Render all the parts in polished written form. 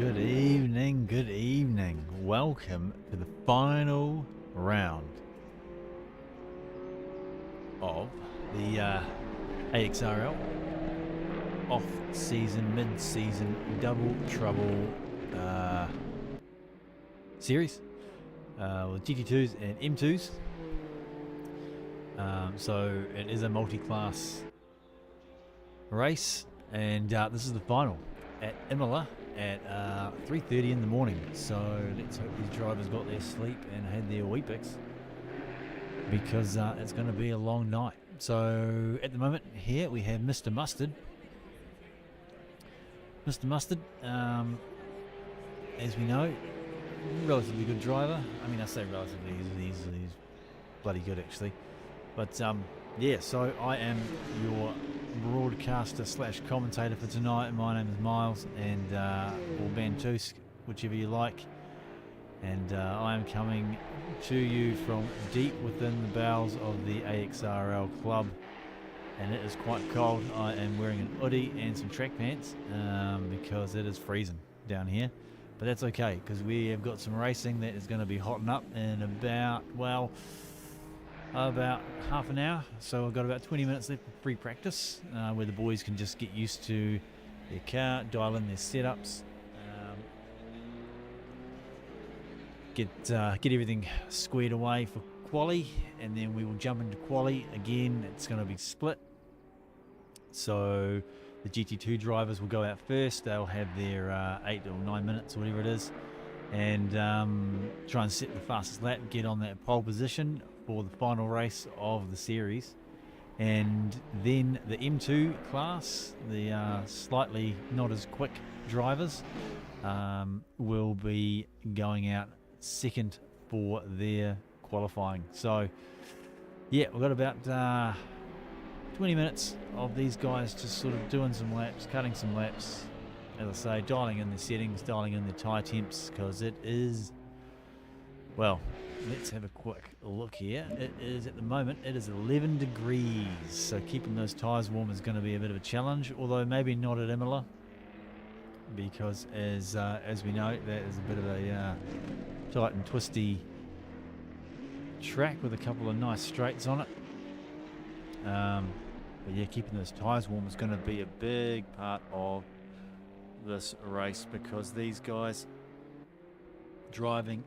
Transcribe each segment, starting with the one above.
Good evening, good evening. Welcome to the final round of the AXRL off-season, mid-season, double trouble series with GT2s and M2s. So it is a multi-class race, and this is the final at Imola at 3:30 in the morning. So let's hope these drivers got their sleep and had their Weet-Bix, because it's going to be a long night. So at the moment here we have Mr. Mustard. Mr. Mustard, as we know, relatively good driver. I mean, I say relatively, he's bloody good actually. But yeah, so I am your broadcaster slash commentator for tonight. My name is Miles, and or Bantusk, whichever you like. And I am coming to you from deep within the bowels of the AXRL club, and it is quite cold. I am wearing an hoodie and some track pants because it is freezing down here. But that's okay, because we have got some racing that is going to be hotting up in about, well, about half an hour. So I've got about 20 minutes left for free practice, where the boys can just get used to their car, dial in their setups, get everything squared away for quali, and then we will jump into quali again. It's going to be split, so the GT2 drivers will go out first. They'll have their 8 or 9 minutes, whatever it is, and try and set the fastest lap, get on that pole position for the final race of the series. And then the M2 class, the slightly not as quick drivers, will be going out second for their qualifying. So yeah, we've got about 20 minutes of these guys just sort of doing some laps, cutting some laps, as I say, dialing in the settings, dialing in the tyre temps, because it is, well, let's have a quick look here. It is, at the moment, it is 11 degrees, so keeping those tyres warm is going to be a bit of a challenge, although maybe not at Imola, because as we know, that is a bit of a tight and twisty track with a couple of nice straights on it. But yeah, keeping those tyres warm is going to be a big part of this race, because these guys driving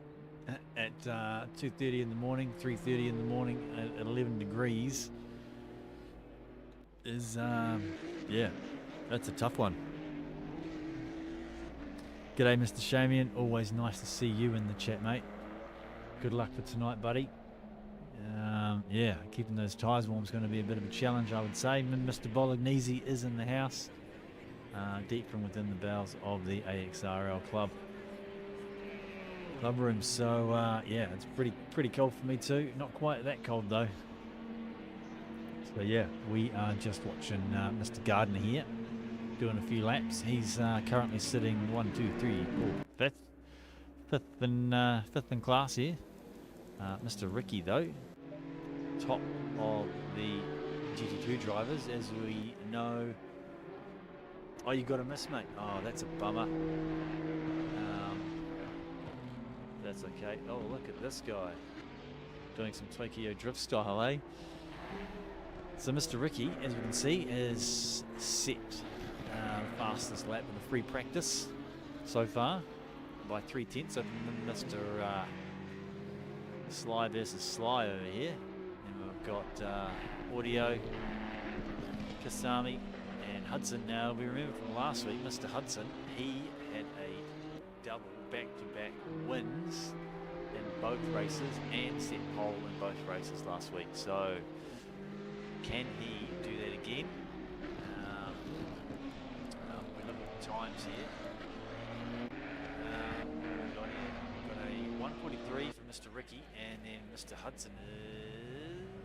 at 2:30 in the morning, 3:30 in the morning at 11 degrees is, yeah, that's a tough one. G'day, Mr. Shamian. Always nice to see you in the chat, mate. Good luck for tonight, buddy. Yeah, keeping those tyres warm is going to be a bit of a challenge, I would say. Mr. Bolognese is in the house, deep from within the bowels of the AXRL club room. So yeah, it's pretty cold for me too. Not quite that cold though. So yeah, we are just watching Mr. Gardner here doing a few laps. He's currently sitting fifth in class here. Mr. Ricky though, top of the GT2 drivers, as we know. Oh, you got a miss, mate. Oh, that's a bummer. That's okay. Oh, look at this guy doing some Tokyo drift style, eh? So Mr. Ricky, as we can see, is set the fastest lap in the free practice so far by 3/10 of Mr. Sly versus Sly over here. And we've got Audio, Kasami and Hudson. Now, we remember from last week, Mr. Hudson, he had a double back-to-back wins in both races and set pole in both races last week. So can he do that again? We look at the times here. We've got a 1:43 for Mr. Ricky, and then Mr. Hudson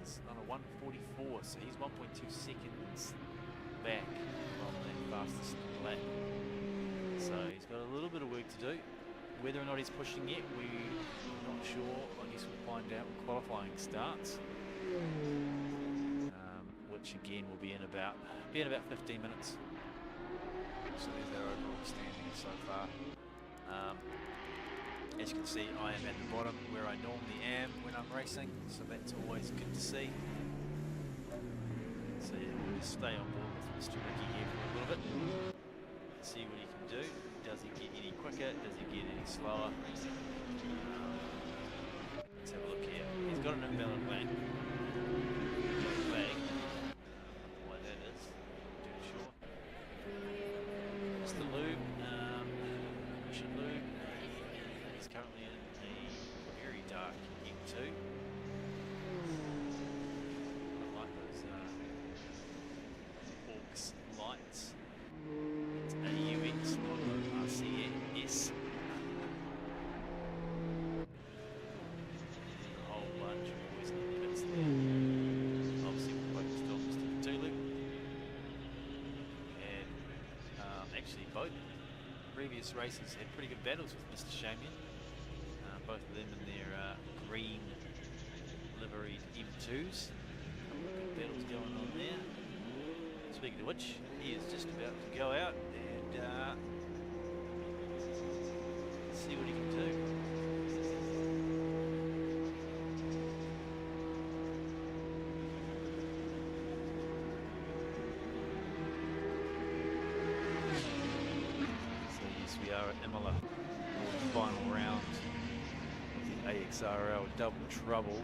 is on a 1:44, so he's 1.2 seconds back from that fastest lap. So he's got a little bit of work to do. Whether or not he's pushing yet, we're not sure. I guess we'll find out when qualifying starts, which again will be in about 15 minutes. So there's our overall standing so far. As you can see, I am at the bottom where I normally am when I'm racing, so that's always good to see. So yeah, we'll just stay on board with Mr. Ricky here for a little bit. See what he can do. Does he get any quicker? Does he get any slower? Let's have a look here. He's got an invalid lane. Flag. Why that is. Too sure. Mr. Lube. Mission Lube. He's currently in a very dark M2. I like those Orcs lights. It's AUX, not RCS. A whole bunch of boys and bits there. Obviously we're focused on Mr. Cthulhu. And actually both previous races had pretty good battles with Mr. Shamian. Both of them in their green liveried M2s. Good battles going on there. Speaking of which, he is just about to go out and see what he can do. So yes, we are at Imola, final round of the AXRL Double Trouble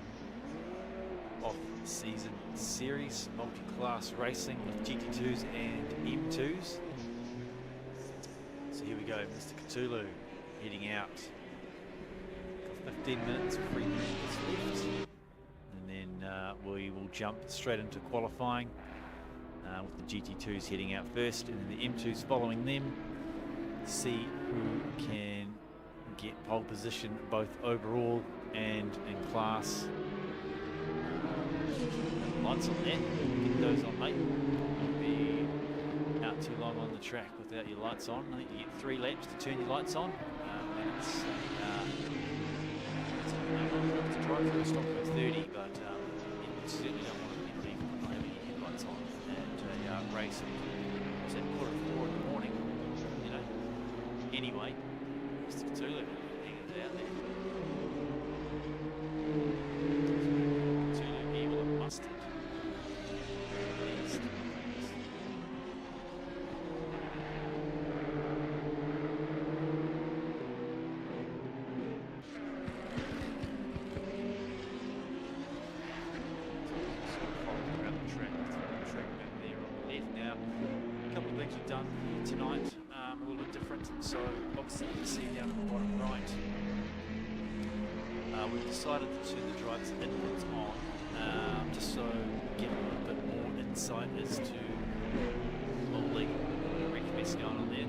off-season series, multi-class racing with GT2s and M2s. So here we go, Mr. Cthulhu heading out. Got 15 minutes, 3 minutes left. And then we will jump straight into qualifying with the GT2s heading out first and then the M2s following them. See who can get pole position both overall and in class. Lights on there, get those on, mate. Won't be out too long on the track without your lights on. I think you get 3 laps to turn your lights on. And it's to drive through a stop for 30, but you certainly don't want to be leaving not having your headlights on and race at 4:45 in the morning, you know. Anyway, Mr. Cthulhu hanging it out there. Cthulhu, Imola, Mustard. Done tonight, a little bit different. So obviously you can see down at the bottom right, we've decided to turn the driver's inputs on, just so we get a little bit more insight as to all the requests going on there,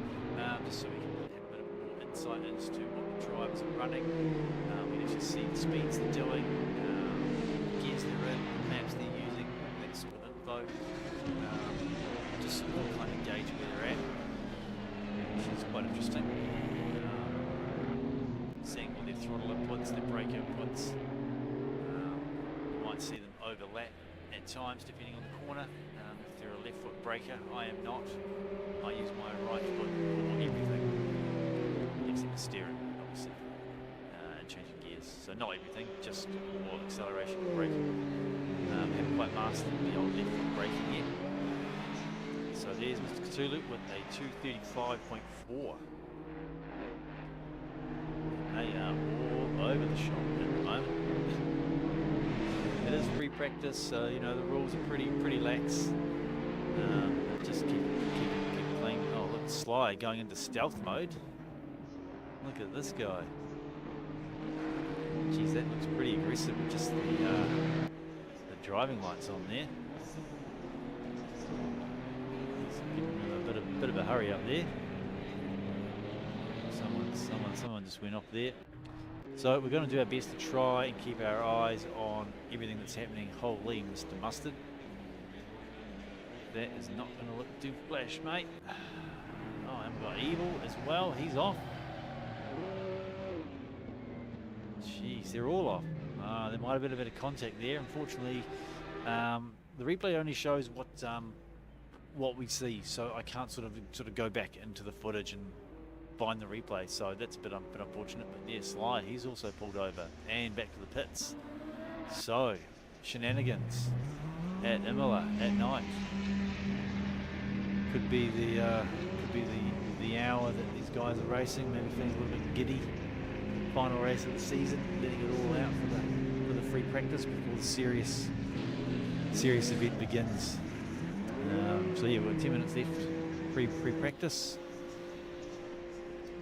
just so we can have a bit more insight as to what the drivers are running. We can actually see the speeds they're doing, gears they're in, maps they're using, that sort of info. Just sort of kind of gauge where they're at, which is quite interesting. Seeing all their throttle inputs, their brake inputs. You might see them overlap at times depending on the corner. If they're a left foot braker, I am not. I use my right foot for everything, except the steering, obviously, and changing gears. So not everything, just more acceleration and braking. Haven't quite mastered the old left foot braking yet. So there's Mr. Cthulhu with a 235.4. They are all over the shop at the moment. It is free practice, so you know the rules are pretty lax. Just keep playing. Oh look, Sly going into stealth mode. Look at this guy. Geez, that looks pretty aggressive with just the driving lights on there. A bit of a hurry up there. Someone just went off there. So we're going to do our best to try and keep our eyes on everything that's happening. Holy Mr. Mustard. That is not going to look too flash, mate. Oh, and we've got Evil as well. He's off. Jeez, they're all off. There might have been a bit of contact there. Unfortunately, the replay only shows what we see, so I can't sort of go back into the footage and find the replay, so that's a bit unfortunate. But yeah, Sly, he's also pulled over and back to the pits. So shenanigans at Imola at night. Could be the hour that these guys are racing. Maybe feeling a little bit giddy. Final race of the season, letting it all out for the free practice before the serious event begins. So yeah, we've got 10 minutes left. Free practice.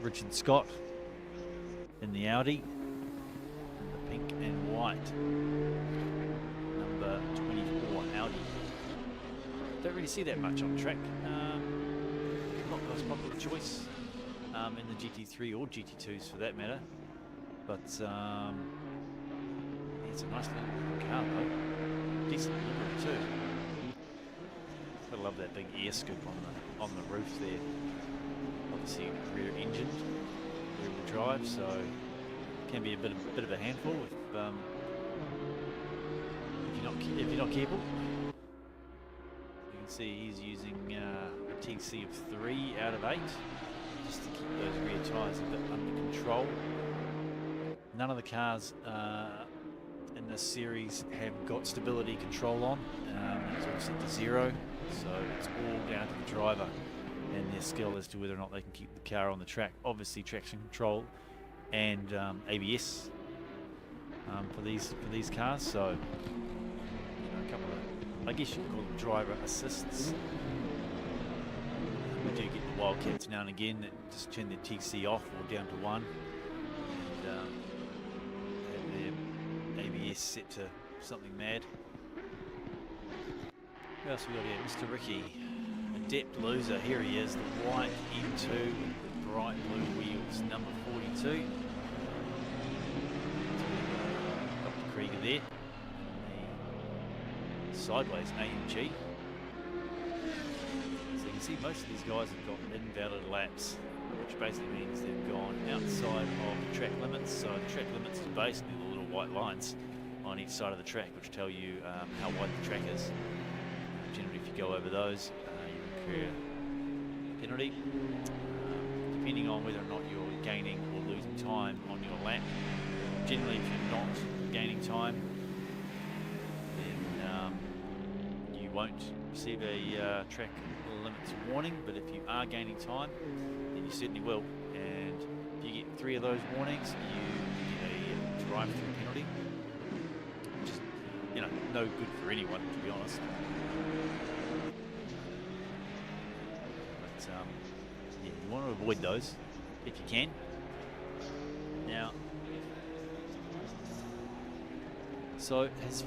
Richard Scott in the Audi, the pink and white, number 24 Audi. Don't really see that much on track. Not the most popular choice in the GT3 or GT2s for that matter. But it's a nice little car though. Decent livery too. I love that big air scoop on the roof there. Obviously rear engined, rear wheel drive, so it can be a bit of a handful if you're not careful. You can see he's using a TC of 3 out of 8 just to keep those rear tyres a bit under control. None of the cars in this series have got stability control on. It's all set to 0, so it's all down to the driver and their skill as to whether or not they can keep the car on the track. Obviously traction control and ABS for these cars, so a couple of, I guess you could call them driver assists. We do get the wildcats now and again that just turn their TC off or down to 1 and have their ABS set to something mad. What else we got here? Mr. Ricky, adept loser. Here he is, the white M2 with the bright blue wheels, number 42. Dr. Krieger there. The sideways AMG. So you can see most of these guys have got invalid laps, which basically means they've gone outside of the track limits. So the track limits is basically the little white lines on each side of the track, which tell you how wide the track is. Generally, if you go over those, you incur a penalty. Depending on whether or not you're gaining or losing time on your lap. Generally, if you're not gaining time, then you won't receive a track limits warning. But if you are gaining time, then you certainly will. And if you get 3 of those warnings, you get a drive-through penalty, which is, no good for anyone, to be honest. But yeah, you want to avoid those if you can. Now, so his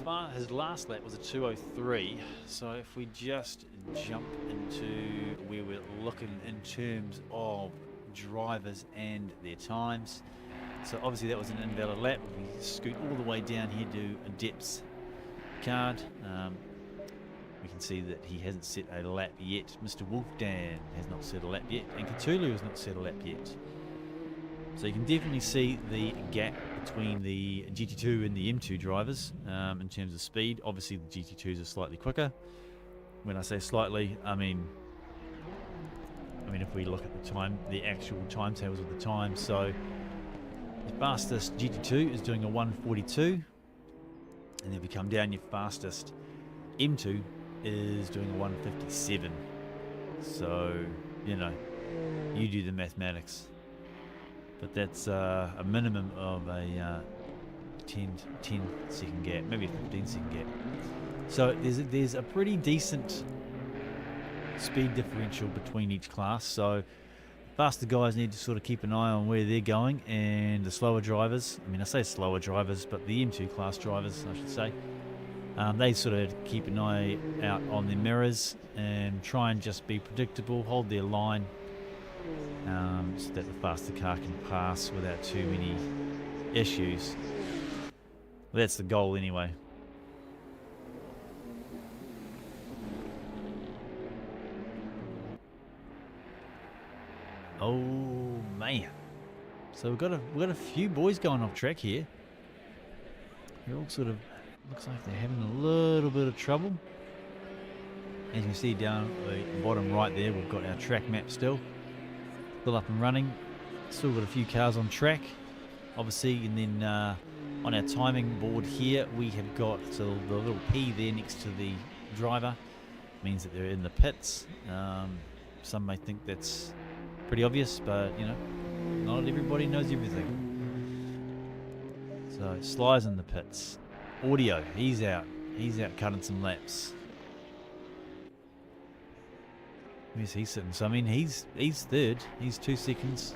last lap was a 2:03. So if we just jump into where we're looking in terms of drivers and their times. So obviously that was an invalid lap. We scoot all the way down here to Adept's card. We can see that he hasn't set a lap yet. Mr. Wolfdan has not set a lap yet, and Cthulhu has not set a lap yet. So you can definitely see the gap between the GT2 and the M2 drivers in terms of speed. Obviously the GT2s are slightly quicker. When I say slightly, I mean if we look at the time, the actual timetables of the time. So the fastest GT2 is doing a 1:42, and if you come down, your fastest M2 is doing a 1:57. So you do the mathematics. But that's a minimum of a 10 second gap, maybe a 15 second gap. So there's a pretty decent speed differential between each class. So faster guys need to sort of keep an eye on where they're going, and the slower drivers, I say slower drivers, but the M2 class drivers, I should say, they sort of keep an eye out on their mirrors and try and just be predictable, hold their line, so that the faster car can pass without too many issues. Well, that's the goal anyway. Oh man! So we've got a few boys going off track here. They're all sort of, looks like they're having a little bit of trouble. As you can see down the bottom right there, we've got our track map still up and running. Still got a few cars on track, obviously, and then on our timing board here we have got the little P there next to the driver. Means that they're in the pits. Some may think that's pretty obvious, but you know, not everybody knows everything. So Sly's in the pits. Audio, he's out cutting some laps. Where's he sitting? So I mean, he's third. He's 2 seconds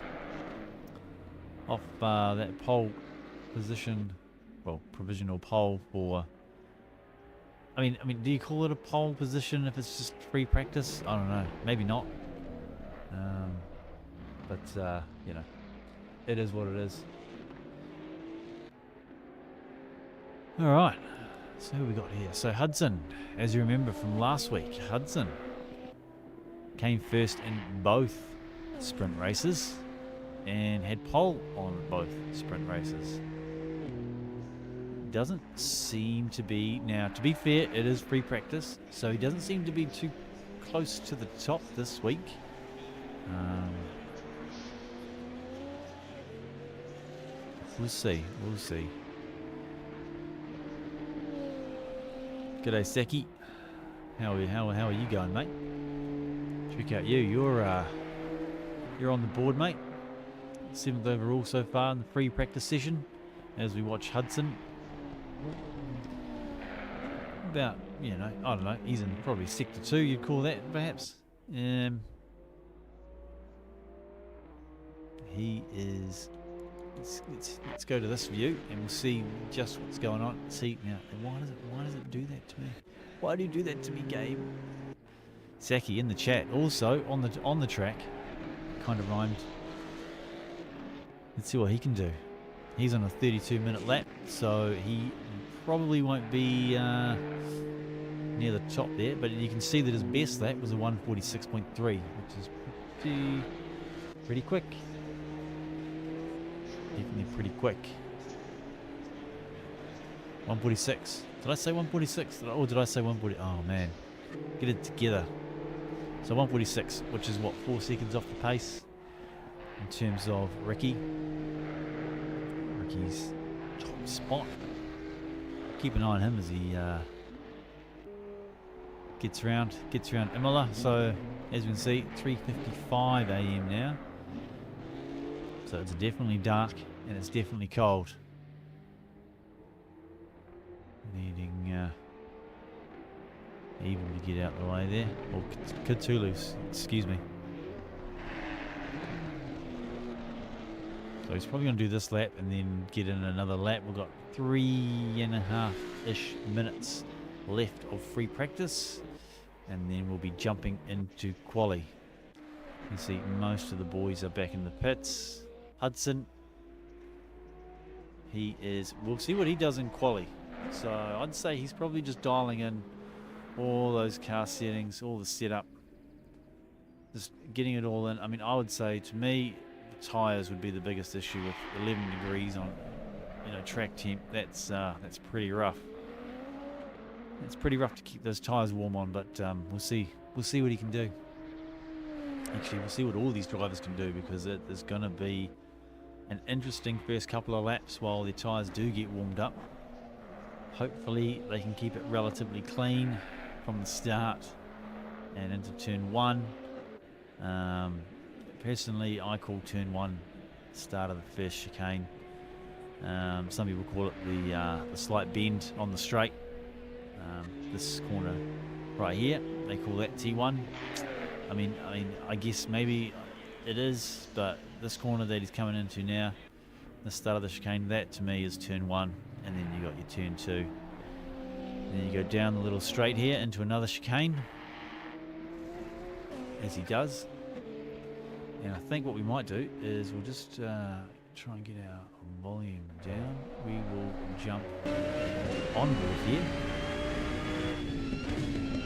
off that pole position. Well, provisional pole for. I mean, do you call it a pole position if it's just free practice? I don't know. Maybe not. But you know, it is what it is. All right. So who we got here? So Hudson, as you remember from last week, Hudson came first in both sprint races and had pole on both sprint races. Doesn't seem to be, now to be fair, it is free practice, so he doesn't seem to be too close to the top this week. We'll see. G'day Seki, how are you going, mate? Check out you. You're on the board, mate. 7th overall so far in the free practice session. As we watch Hudson. About, you know, I don't know. He's in probably sector 2. You'd call that, perhaps. He is. Let's go to this view and we'll see just what's going on. See now, why does it do that to me? Why do you do that to me, Gabe? Saki in the chat also on the track, kind of rhymed. Let's see what he can do. He's on a 32-minute lap, so he probably won't be near the top there. But you can see that his best lap was a 146.3, which is pretty quick. Definitely pretty quick. 146. Did I say 146? Or did I say 140? Oh man, get it together. So 146, which is what, 4 seconds off the pace in terms of Ricky's top spot. Keep an eye on him as he gets around Imola. So as you can see, 3:55 AM now. So it's definitely dark and it's definitely cold. Needing Evil to get out the way there. Or Cthulhu's, excuse me. So he's probably going to do this lap and then get in another lap. We've got 3.5-ish minutes left of free practice. And then we'll be jumping into quali. You can see most of the boys are back in the pits. Hudson, we'll see what he does in quali. So I'd say he's probably just dialing in all those car settings, all the setup, just getting it all in. I mean, I would say to me, the tyres would be the biggest issue with 11 degrees on, you know, track temp. That's pretty rough. It's pretty rough to keep those tyres warm on, but we'll see what he can do. Actually, we'll see what all these drivers can do, because it is going to be an interesting first couple of laps while their tyres do get warmed up. Hopefully they can keep it relatively clean from the start and into turn 1. Personally, I call turn 1 start of the first chicane. Some people call it the slight bend on the straight. This corner right here, they call that T1. I mean, I guess maybe it is, but this corner that he's coming into now, the start of the chicane, that to me is turn 1, and then you got your turn 2. And then you go down the little straight here into another chicane, as he does. And I think what we might do is we'll just try and get our volume down. We will jump on board here.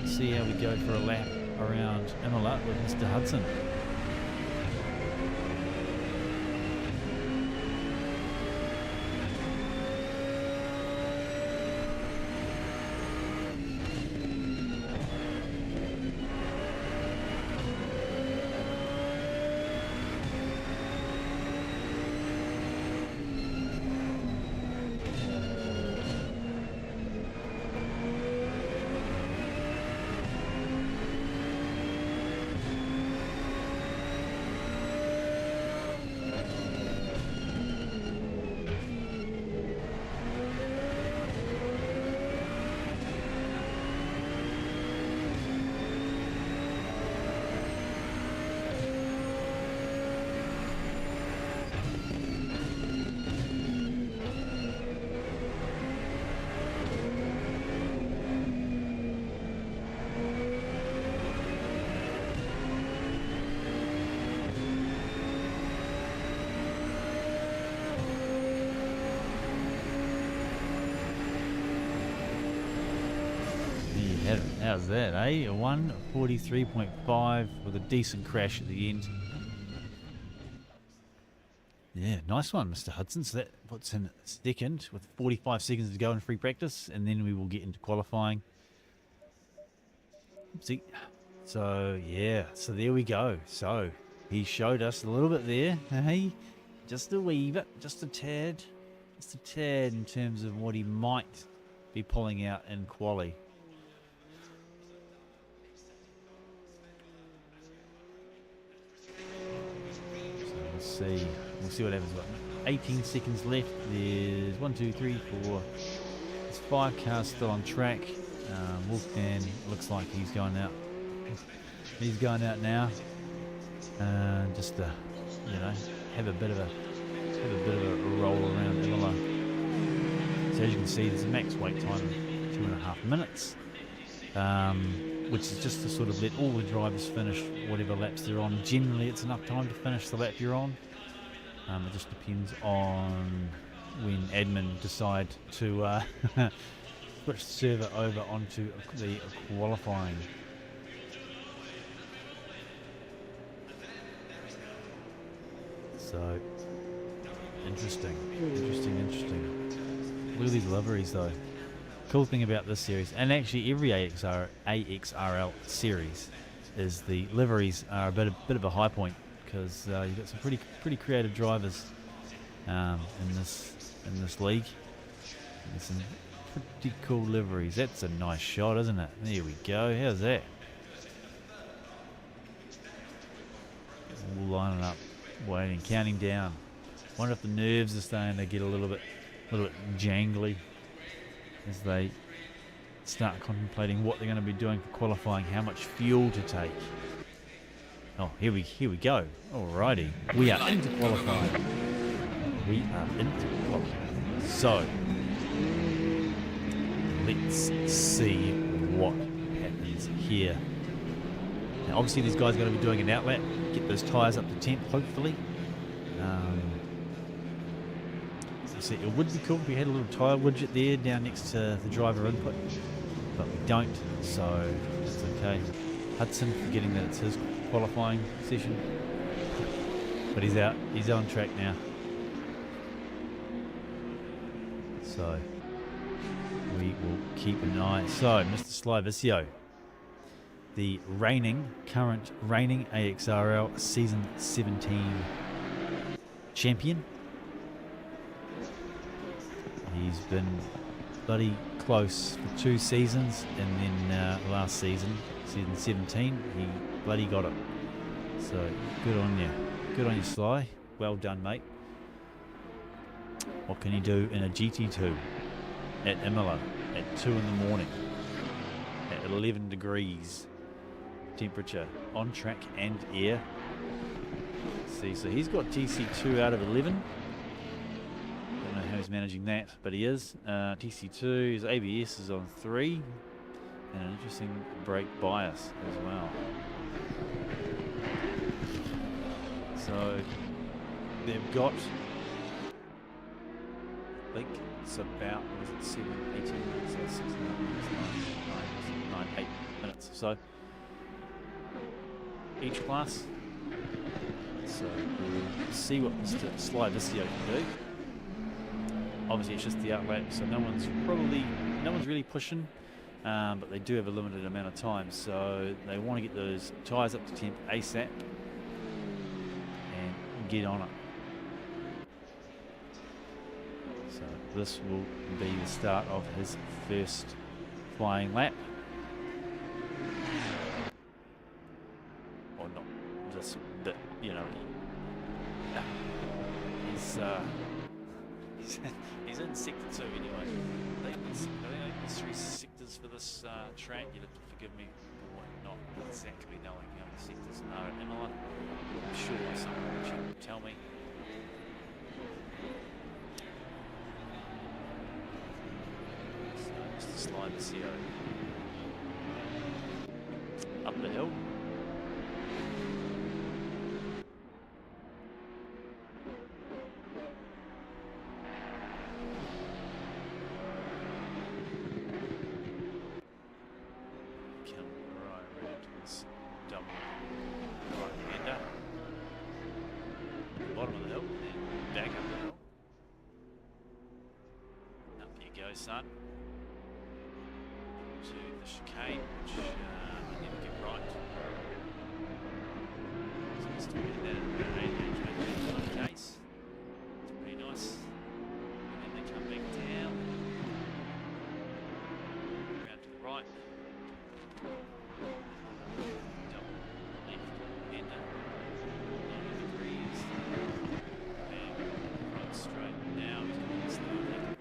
See how we go for a lap around Imola with Mr. Hudson. How's that, eh? A 143.5 with a decent crash at the end. Yeah, nice one, Mr. Hudson. So that puts in second with 45 seconds to go in free practice, and then we will get into qualifying. See, so yeah, so there we go. So he showed us a little bit there, hey, just a wee bit, just a tad in terms of what he might be pulling out in quali. So we'll see what happens. 18 seconds left. There's 1, 2, 3, 4. There's 5 cars still on track. Wolfman looks like he's going out. He's going out now. Just to, have a bit of a roll around Imola. So as you can see, there's a max wait time of 2.5 minutes, which is just to sort of let all the drivers finish whatever laps they're on. Generally, it's enough time to finish the lap you're on. It just depends on when admin decide to switch the server over onto the qualifying. So, interesting. Look at these liveries though. Cool thing about this series, and actually every AXRL series, is the liveries are a bit of a high point, because you've got some pretty creative drivers in this league. There's some pretty cool liveries. That's a nice shot, isn't it? There we go. How's that? All lining up, waiting, counting down. Wonder if the nerves are starting to get a little bit jangly as they start contemplating what they're going to be doing for qualifying, how much fuel to take. Oh, here we go. Alrighty, we are into qualifying. So let's see what happens here. Now, obviously, these guys are going to be doing an outlap, get those tyres up to temp, hopefully. So it would be cool if we had a little tyre widget there down next to the driver input, but we don't, so it's okay. Hudson, forgetting that it's his qualifying session, but he's out. He's on track now. So we will keep an eye. So Mr. Slivicio, the current reigning AXRL Season 17 champion. He's been bloody close for 2 seasons, and then last season, season 17, he bloody got it. So good on you. Good on you, Sly. Well done, mate. What can he do in a GT2 at Imola at 2 in the morning at 11 degrees temperature on track and air? Let's see, so he's got TC2 out of 11. Don't know how he's managing that, but he is. TC2, his ABS is on 3, and an interesting brake bias as well. So they've got, I think it's about, what is it, 18 minutes, so 6 minutes, 8 minutes or so each class. So we'll see what Mr. Slivicio can do. Obviously it's just the outlap, so no one's really pushing, but they do have a limited amount of time, so they want to get those tyres up to temp ASAP and get on it. So this will be the start of his first flying lap. Or not this bit, he's in sector 2 anyway. I think there's 3 sectors for this track. You'll have to forgive me for not exactly knowing how many sectors are at Imola. I'm sure someone will tell me. So Mr. Slivicio up the hill. son, to the chicane, which I never get right. So we're still getting that at about 88 km/h. It's pretty nice. And then they come back down, round to the right, double left, and 90 degrees, and right straight. Now he's going to slow down.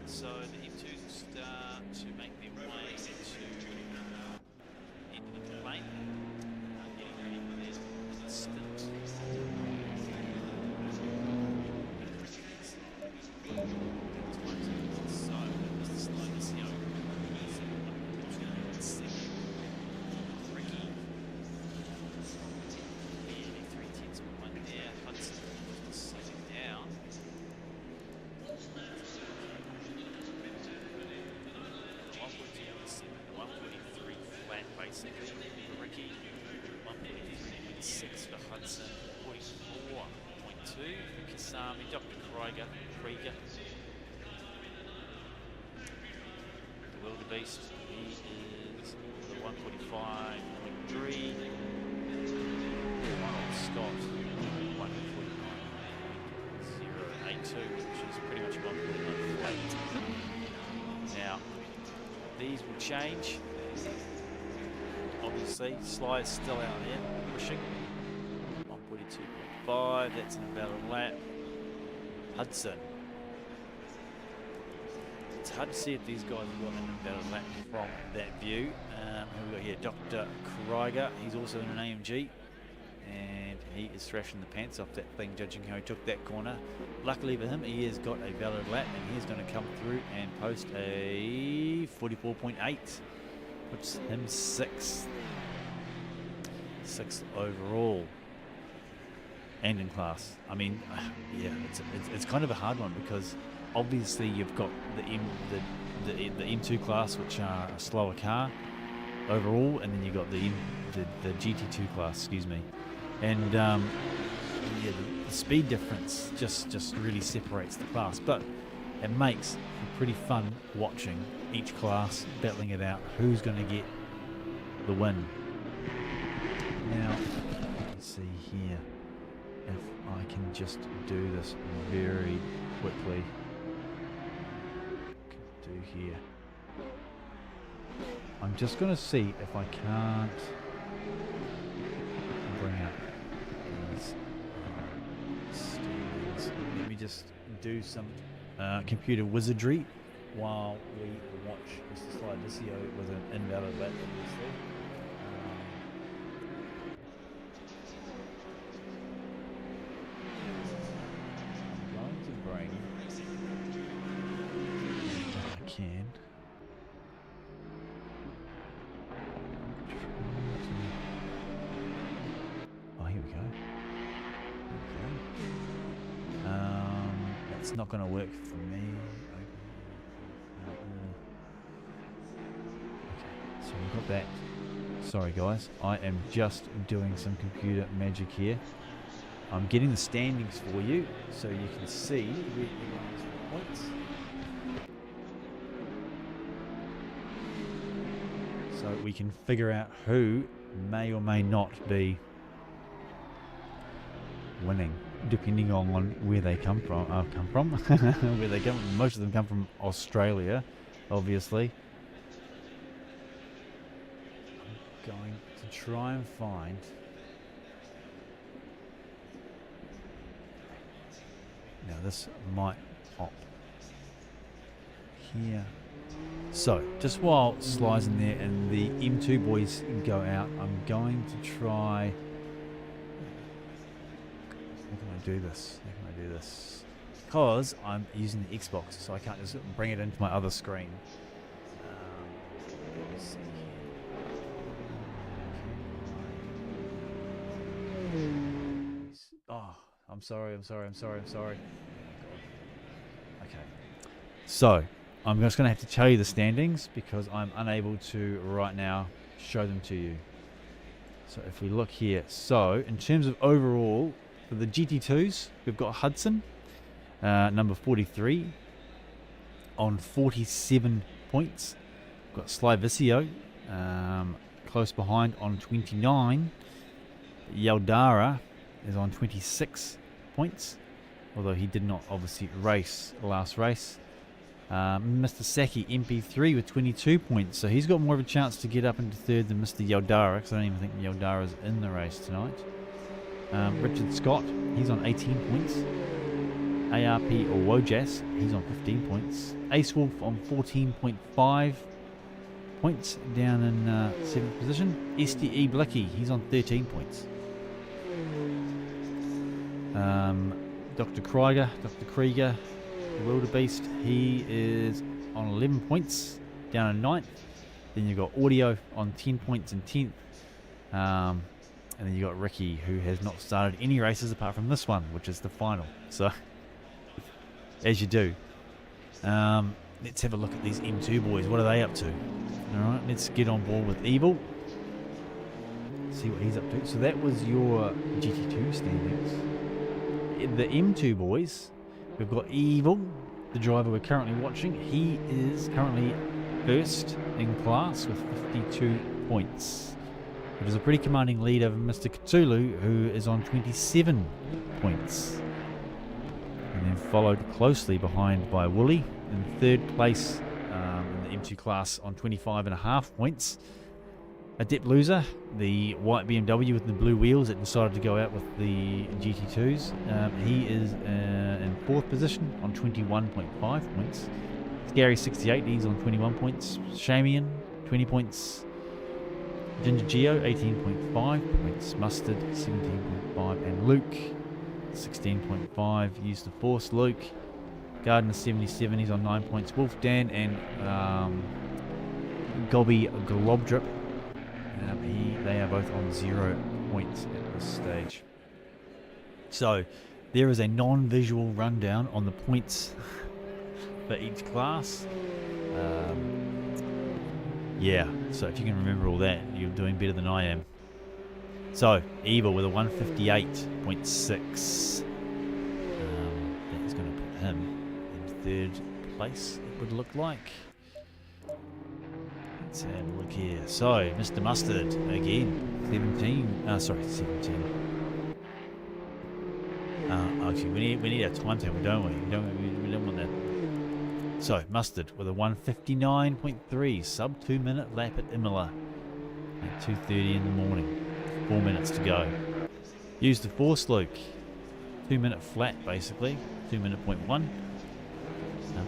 So the M2s will start to make their way into the lane, getting ready for their stint. So this is like this, you know, Ricky, nearly 3/10 one there, Hudson sitting down. The 143 flat basically for Ricky, 143.6 for Hudson, 44.2 for Kasami, Dr. Krieger, the wildebeest, he is the 145.3, Ronald Scott, 149.082, which is pretty much 149 flat. Now, these will change. Obviously, Sly is still out there pushing. 142.5, that's an invalid lap. Hudson. It's hard to see if these guys have got an invalid lap from that view. Who we got here? Dr. Krieger. He's also in an AMG. And he is thrashing the pants off that thing, judging how he took that corner. Luckily for him, he has got a valid lap, and he's going to come through and post a 44.8, puts him sixth overall, and in class. I mean, yeah, it's kind of a hard one because obviously you've got the M2 class, which are a slower car overall, and then you've got the GT2 class, excuse me, and yeah, the speed difference just really separates the class, but it makes for pretty fun watching each class battling it out, who's going to get the win. Now, let's see here if I can just do this very quickly. Do here. I'm just going to see if I can't bring up these standings. Let me just do some computer wizardry while we watch Mr. Slide Visio with an invalid lap, obviously. I'm going to bring, if I can, oh, here we go. Okay. That's not going to work for me. So we've got that. Sorry guys, I am just doing some computer magic here. I'm getting the standings for you so you can see where everyone's points. So we can figure out who may or may not be winning, depending on where they come from. Where they come. Most of them come from Australia, obviously. I'm going to try and find. Now this might pop here. So just while Sly's in there and the M2 boys go out, I'm going to try. How can I do this? How can I do this? Because I'm using the Xbox, so I can't just bring it into my other screen. Let me see here. Oh, I'm sorry. Okay. So I'm just going to have to tell you the standings because I'm unable to right now show them to you. So if we look here, so in terms of overall, for the GT2s, we've got Hudson, number 43, on 47 points. We've got Sly Visio, close behind on 29. Yaldara is on 26 points, although he did not obviously race the last race. Mr. Saki, MP3 with 22 points, so he's got more of a chance to get up into third than Mr. Yaldara, because I don't even think Yaldara's in the race tonight. Richard Scott, he's on 18 points. ARP or Wojas, he's on 15 points. Ace Wolf on 14.5 points, down in 7th position. SDE Blicky, he's on 13 points. Dr. Krieger, the Wildebeest, he is on 11 points, down in 9th. Then you've got Audio on 10 points in 10th. And then you've got Ricky, who has not started any races apart from this one, which is the final. So, as you do. Let's have a look at these M2 boys. What are they up to? Alright, let's get on board with Evil. See what he's up to. So that was your GT2 standings. The M2 boys, we've got Evil, the driver we're currently watching. He is currently first in class with 52 points, which is a pretty commanding lead over Mr. Cthulhu, who is on 27 points. And then followed closely behind by Wooly in third place in the M2 class on 25.5 points. Adept Loser, the white BMW with the blue wheels that decided to go out with the GT2s. He is in fourth position on 21.5 points. Scary68, he's on 21 points. Shamian, 20 points. Ginger Geo, 18.5 points. Mustard, 17.5. And Luke, 16.5. Use the Force, Luke. Gardner, 77, he's on 9 points. Wolf Dan and Gobby Globdrip. They are both on 0 points at this stage. So there is a non-visual rundown on the points for each class. Yeah, so if you can remember all that, you're doing better than I am. So, Evil with a 158.6. That is going to put him in third place, it would look like. Let's have a look here. So, Mr. Mustard again, 17. Actually, we need our timetable, don't we? We don't want that. So, Mustard with a 159.3, sub 2 minute lap at Imola at 2:30 in the morning. 4 minutes to go. Use the force Luke. 2 minute flat basically. 2 minute .1.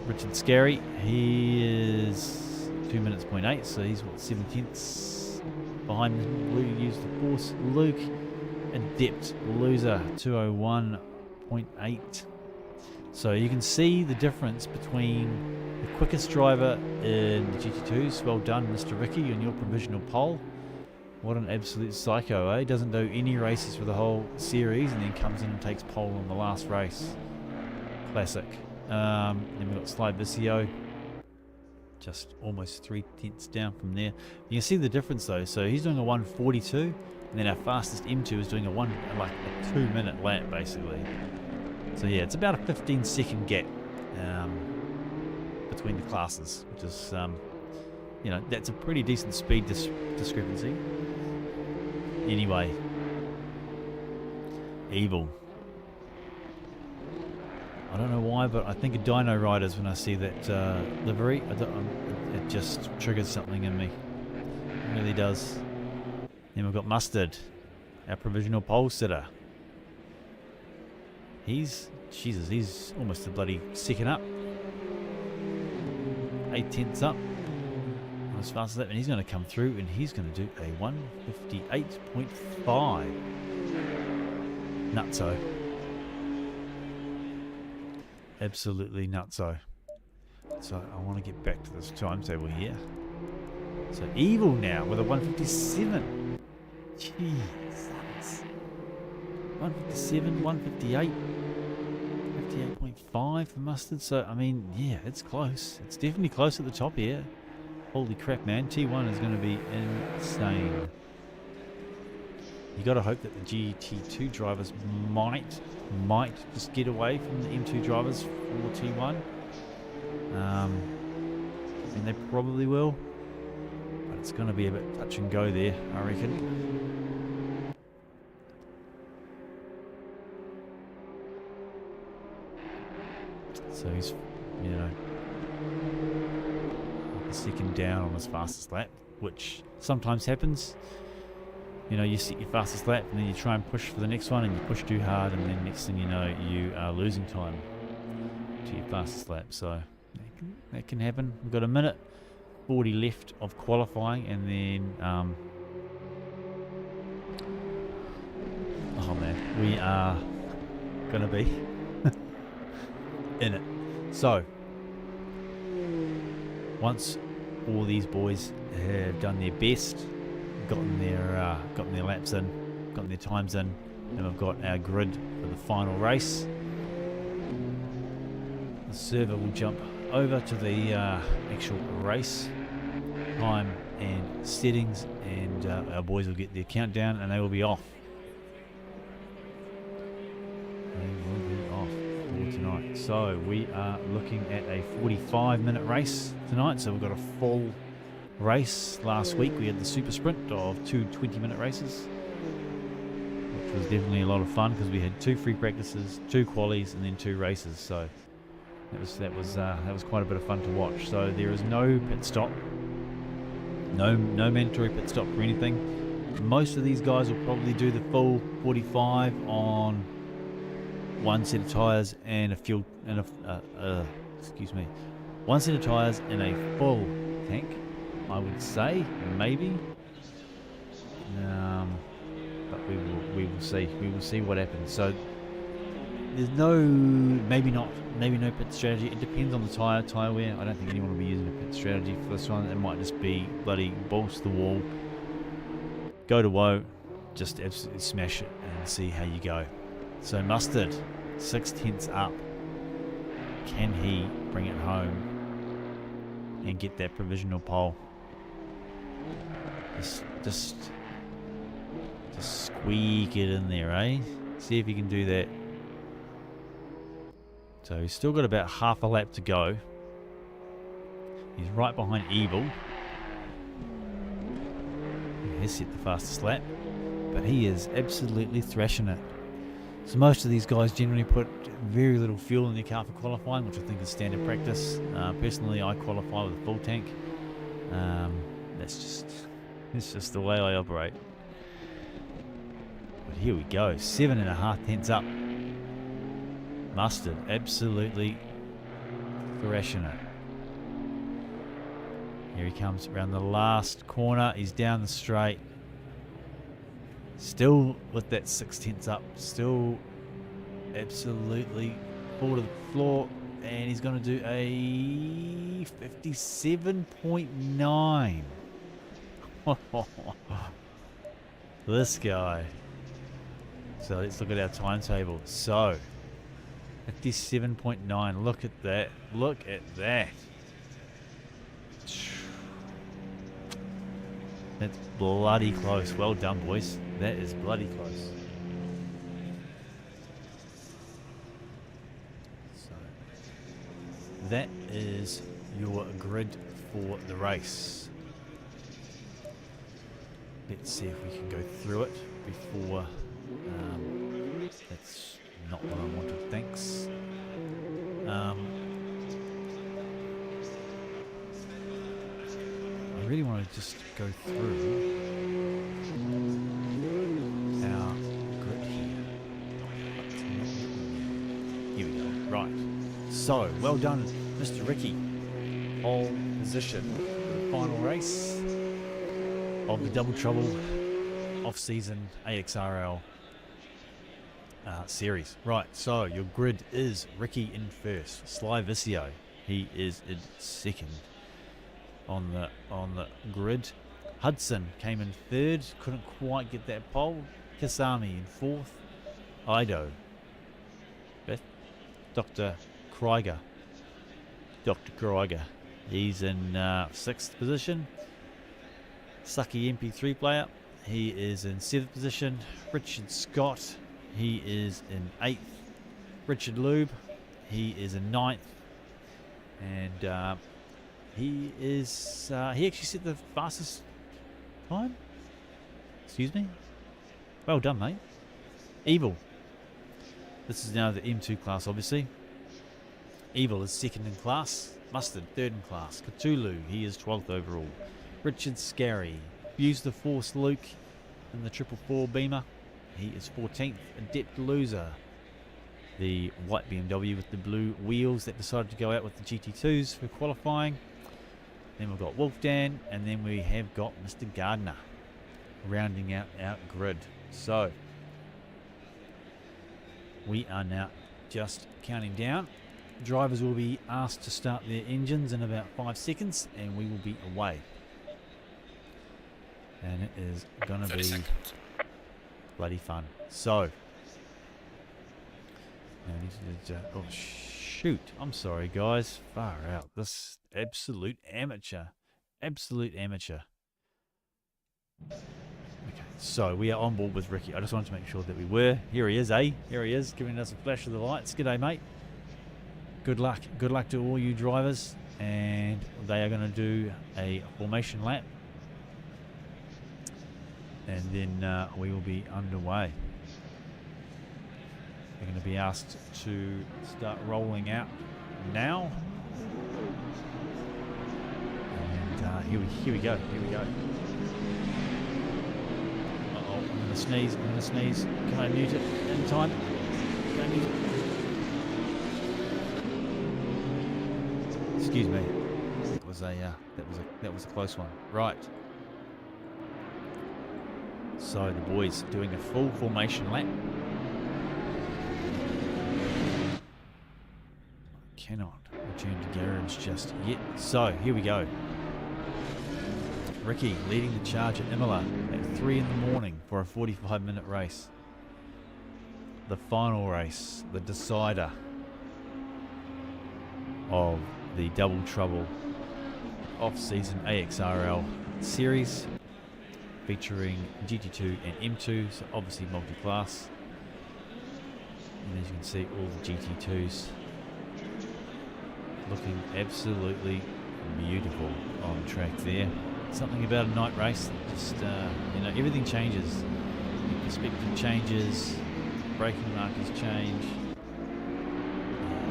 Richard Scary, he is 2 minutes .8, so he's what, 7/10 behind Luke. Use the force Luke. Adept loser 201.8. So you can see the difference between the quickest driver in the GT2s. Well done, Mr. Ricky, on your provisional pole. What an absolute psycho, eh? Doesn't do any races for the whole series and then comes in and takes pole on the last race. Classic. Then we've got Sly Vicio, just almost 3/10 down from there. You can see the difference though. So he's doing a 142, and then our fastest M2 is doing a 2 minute lap basically. So yeah, it's about a 15-second gap between the classes, which is, you know, that's a pretty decent speed discrepancy. Anyway, Evil. I don't know why, but I think of Dino Riders when I see that livery. It just triggers something in me. It really does. Then we've got Mustard, our provisional pole sitter. He's almost a bloody second up. 8/10 up. As fast as that, and he's going to come through and he's going to do a 158.5. Nutso. Absolutely nutso. So I want to get back to this timetable here. So Evil now with a 157. Jeez. 157, 158. 58.5 for Mustard. So I mean, yeah, it's close. It's definitely close at the top here. Holy crap, man. T1 is going to be insane. You got to hope that the GT2 drivers might just get away from the M2 drivers for T1. And they probably will. But it's going to be a bit touch and go there, I reckon. So he's, you know, a second down on his fastest lap, which sometimes happens. You know, you set your fastest lap and then you try and push for the next one and you push too hard, and then next thing you know you are losing time to your fastest lap. So that can happen. We've got a minute 40 left of qualifying, and then oh man, we are gonna be in it. So once all these boys have done their best, gotten their laps in, gotten their times in, and we've got our grid for the final race, the server will jump over to the actual race time and settings, and our boys will get their countdown and they will be off. Tonight. So we are looking at a 45-minute race tonight. So we've got a full race. Last week we had the super sprint of 2 20-minute races, which was definitely a lot of fun because we had 2 free practices, 2 qualies, and then 2 races. So that was quite a bit of fun to watch. So there is no pit stop, no mandatory pit stop for anything. Most of these guys will probably do the full 45 on one set of tyres and a fuel and one set of tyres and a full tank, I would say, maybe. But we will see. We will see what happens. So there's maybe no pit strategy. It depends on the tyre wear. I don't think anyone will be using a pit strategy for this one. It might just be bloody balls to the wall, go to woe, just absolutely smash it and see how you go. So Mustard, 6/10 up. Can he bring it home and get that provisional pole. Just squeak it in there, eh? See if you can do that. So he's still got about half a lap to go. He's right behind Evil. He has set the fastest lap, but he is absolutely thrashing it. So most of these guys generally put very little fuel in their car for qualifying, which I think is standard practice. Personally, I qualify with a full tank. It's just the way I operate. But here we go, 7.5 tenths up. Mustard, absolutely thrashing it. Here he comes around the last corner. He's down the straight. Still with that 6 tenths up. Still absolutely fall to the floor. And he's going to do a 57.9. This guy. So let's look at our timetable. So 57.9. Look at that. Look at that. That's bloody close. Well done, boys. That is bloody close. So that is your grid for the race. Let's see if we can go through it before. That's not what I wanted. Thanks. I really want to just go through our grid here. Here we go. Right. So, well done, Mr. Ricky. Pole position for the final race of the Double Trouble off-season AXRL series. Right, so your grid is Ricky in first. Sly Vicio, he is in second on the grid. Hudson came in third, couldn't quite get that pole. Kasami in fourth. Ido fifth. Dr. Krieger, he's in sixth position. Sucky MP3 player, he is in seventh position. Richard Scott, he is in eighth. Richard Lube, he is in ninth. And he actually set the fastest time. Excuse me. Well done, mate. Evil. This is now the M2 class, obviously. Evil is second in class. Mustard, third in class. Cthulhu, he is 12th overall. Richard Scary. Use the Force Luke in the 444 Beamer. He is 14th. Adept Loser. The white BMW with the blue wheels that decided to go out with the GT2s for qualifying. Then we've got Wolfdan, and then we have got Mr. Gardner rounding out our grid. So we are now just counting down. Drivers will be asked to start their engines in about 5 seconds, and we will be away. And it is going to be bloody fun. So, oh shoot! I'm sorry, guys. Far out. This absolute amateur. Okay, so we are on board with Ricky. I just wanted to make sure that we were. Here he is, eh? Here he is, giving us a flash of the lights. G'day, mate. Good luck. Good luck to all you drivers. And they are going to do a formation lap. And then we will be underway. They're going to be asked to start rolling out now. And here we go. Uh-oh, I'm going to sneeze. Can I mute it in time? Can I mute it? Excuse me. That was a close one. Right. So the boys doing a full formation lap. Cannot return to garage just yet. So here we go. Ricky leading the charge at Imola at 3 in the morning for a 45-minute race. The final race, the decider. of the Double Trouble off-season AXRL series, featuring GT2 and M2, so obviously multi-class. And as you can see, all the GT2s looking absolutely beautiful on track there. Something about a night race, just you know, everything changes. Your perspective changes, braking markers change,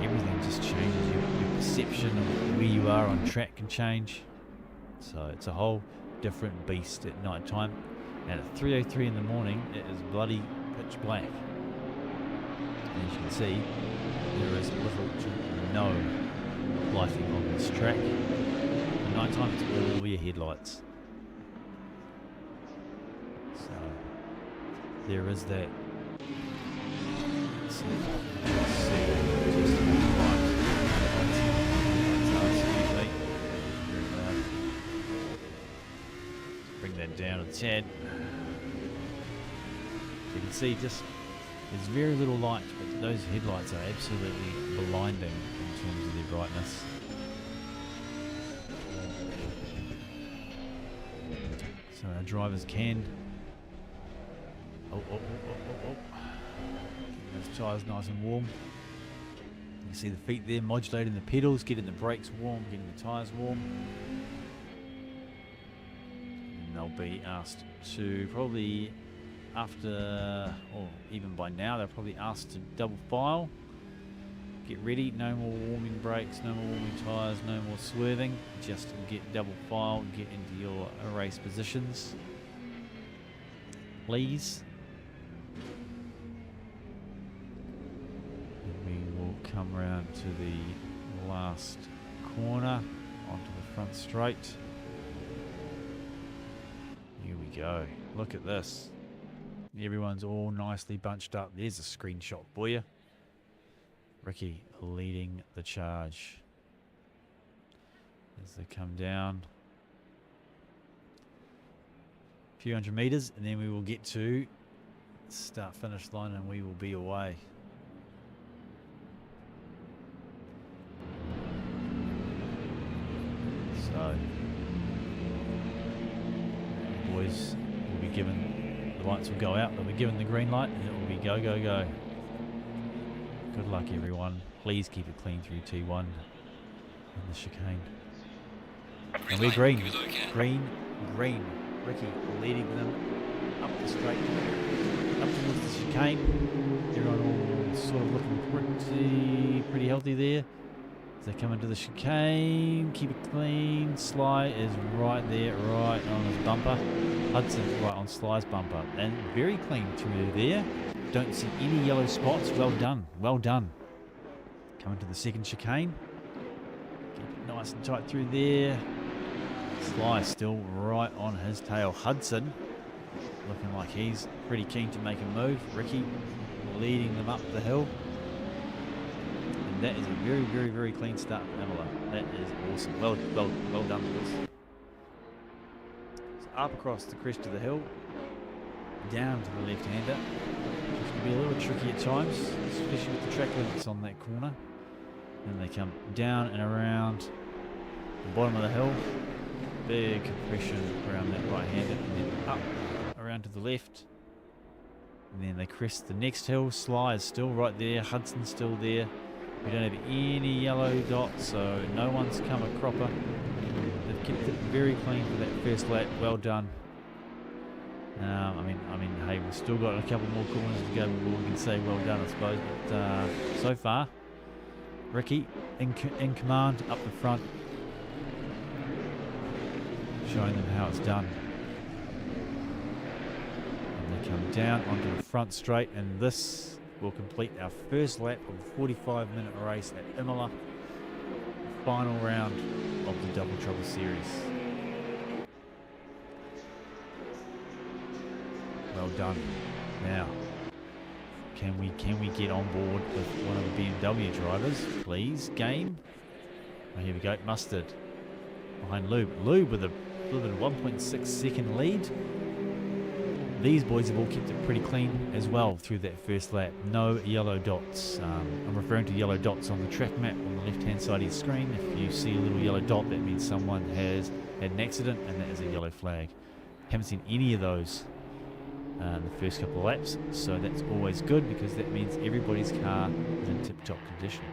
everything just changes. Your perception of where you are on track can change. So it's a whole different beast at night time. And at 3:03 in the morning, it is bloody pitch black. And as you can see, there is little to no lighting on this track. At night time, it's all your headlights. So there is that. Let's see. Bring that down a tad. You can see just there's very little light, but those headlights are absolutely blinding in terms of their brightness. So our drivers can keep those tyres nice and warm. You can see the feet there modulating the pedals, getting the brakes warm, getting the tyres warm. And they'll be asked to probably after, or even by now, they're probably asked to double file. Get ready, no more warming brakes, no more warming tyres, no more swerving. Just get double file, get into your race positions, please. And we will come round to the last corner onto the front straight. Here we go. Look at this. Everyone's all nicely bunched up. There's a screenshot for you. Ricky leading the charge as they come down a few hundred meters, and then we will get to start finish line and we will be away. So boys will be given, the lights will go out, they'll be given the green light and it will be go, go, go. Good luck everyone. Please keep it clean through T1 and the chicane. And we're green. Green, green. Ricky leading them up the straight, up towards the chicane. Everyone all sort of looking pretty healthy there. As they come into the chicane, keep it clean. Sly is right there, right on his bumper. Hudson's right on Sly's bumper. And very clean through there. Don't see any yellow spots. Well done. Well done. Coming to the second chicane. Keep it nice and tight through there. Sly still right on his tail. Hudson looking like he's pretty keen to make a move. Ricky leading them up the hill. And that is a very, very, very clean start for Imola. That is awesome. Well done, boys. So up across the crest of the hill. Down to the left-hander, which can be a little tricky at times, especially with the track limits on that corner. Then they come down and around the bottom of the hill, big compression around that right-hander, and then up around to the left. And then they crest the next hill. Sly is still right there, Hudson's still there. We don't have any yellow dots, so no one's come a cropper. They've kept it very clean for that first lap. Well done. I mean, hey, we've still got a couple more corners to go before we can say well done, I suppose. But so far, Ricky in command up the front, showing them how it's done. And they come down onto the front straight, and this will complete our first lap of the 45-minute race at Imola, final round of the Double Trouble Series. Well done. Now, can we get on board with one of the BMW drivers, please? Game. Oh, here we go. Mustard behind Lube. Lube with a 1.6 second lead. These boys have all kept it pretty clean as well through that first lap. No yellow dots. I'm referring to yellow dots on the track map on the left hand side of your screen. If you see a little yellow dot, that means someone has had an accident, and that is a yellow flag. Haven't seen any of those in the first couple of laps, so that's always good because that means everybody's car is in tip-top condition.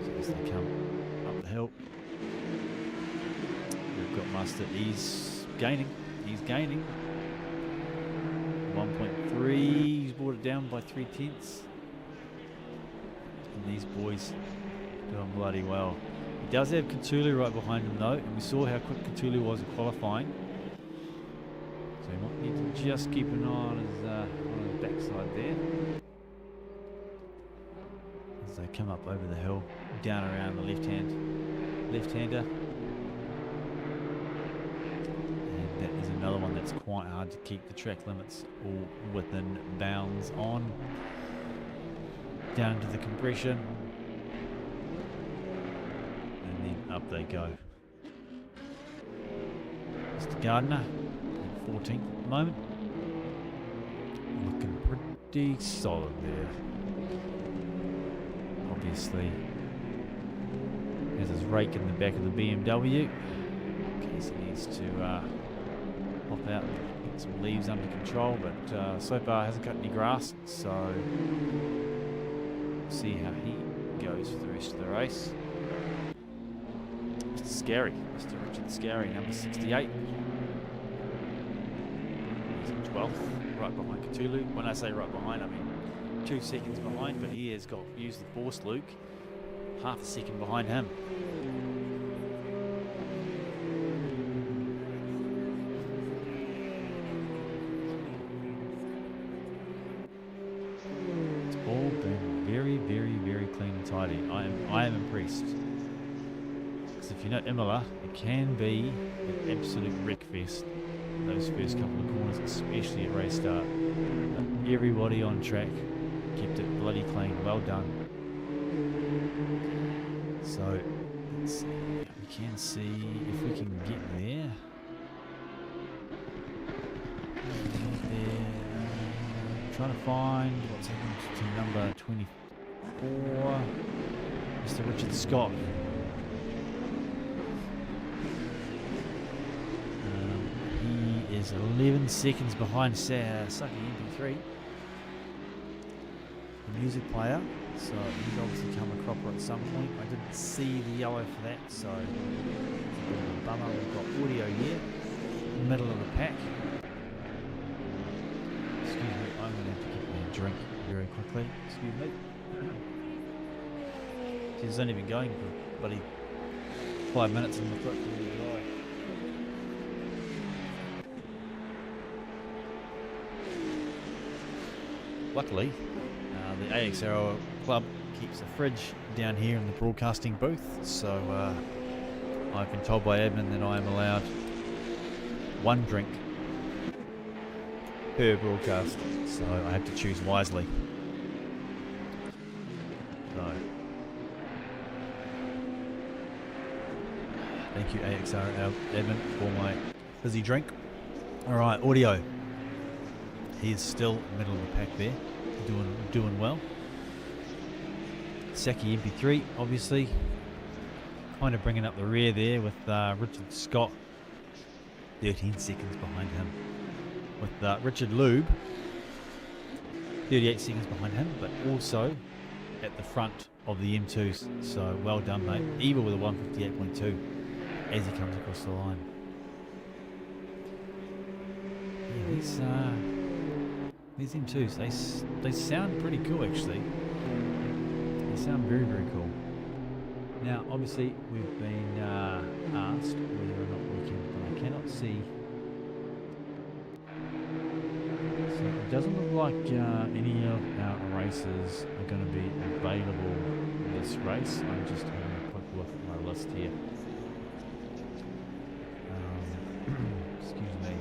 So as they come up the hill, we've got Mustard. He's gaining. 1.3. He's brought it down by 3/10. And these boys doing bloody well. He does have Cthulhu right behind him though, and we saw how quick Cthulhu was in qualifying. So he might need to just keep an eye on his backside there. As they come up over the hill, down around the left-hander. That is another one that's quite hard to keep the track limits all within bounds on. Down to the compression. And then up they go. Mr. Gardner, 14th at the moment. Looking pretty solid there. Obviously, has his rake in the back of the BMW. In case he needs to pop out and get some leaves under control, but so far hasn't cut any grass, so we'll see how he goes for the rest of the race. Mr. Richard Scary, number 68. He's in 12th, right behind Cthulhu. When I say right behind, I mean 2 seconds behind, but he has got used the force Luke, half a second behind him. Very clean and tidy. I am impressed. Because if you know Imola, it can be an absolute wreckfest. Those first couple of corners, especially at race start. But everybody on track kept it bloody clean. Well done. So let's see. We can see if we can get there. Trying to find what's happened to number 24. Mr. Richard Scott. He is 11 seconds behind Sucky MP3, the music player. So he's obviously come a cropper at some point. I didn't see the yellow for that, so it's a bit of a bummer. We've got audio here, middle of the pack. Excuse me, I'm going to have to get me a drink very quickly. Excuse me. She's only been going for bloody 5 minutes and we've got to die. Luckily, the AXRL club keeps a fridge down here in the broadcasting booth, so I've been told by admin that I am allowed 1 drink per broadcast, so I have to choose wisely. Thank you, AXRL admin, for my fizzy drink. Alright, audio. He is still middle of the pack there, doing well. Saki MP3, obviously, kind of bringing up the rear there with Richard Scott, 13 seconds behind him. With Richard Lube, 38 seconds behind him, but also at the front of the M2s. So well done, mate. Eva with a 158.2 as he comes across the line. Yeah, these M2s, they sound pretty cool actually. They sound very cool. Now, obviously, we've been asked whether or not we can, but I cannot see. So it doesn't look like any of our races are going to be available in this race. I'm just having a quick look at my list here. Excuse me,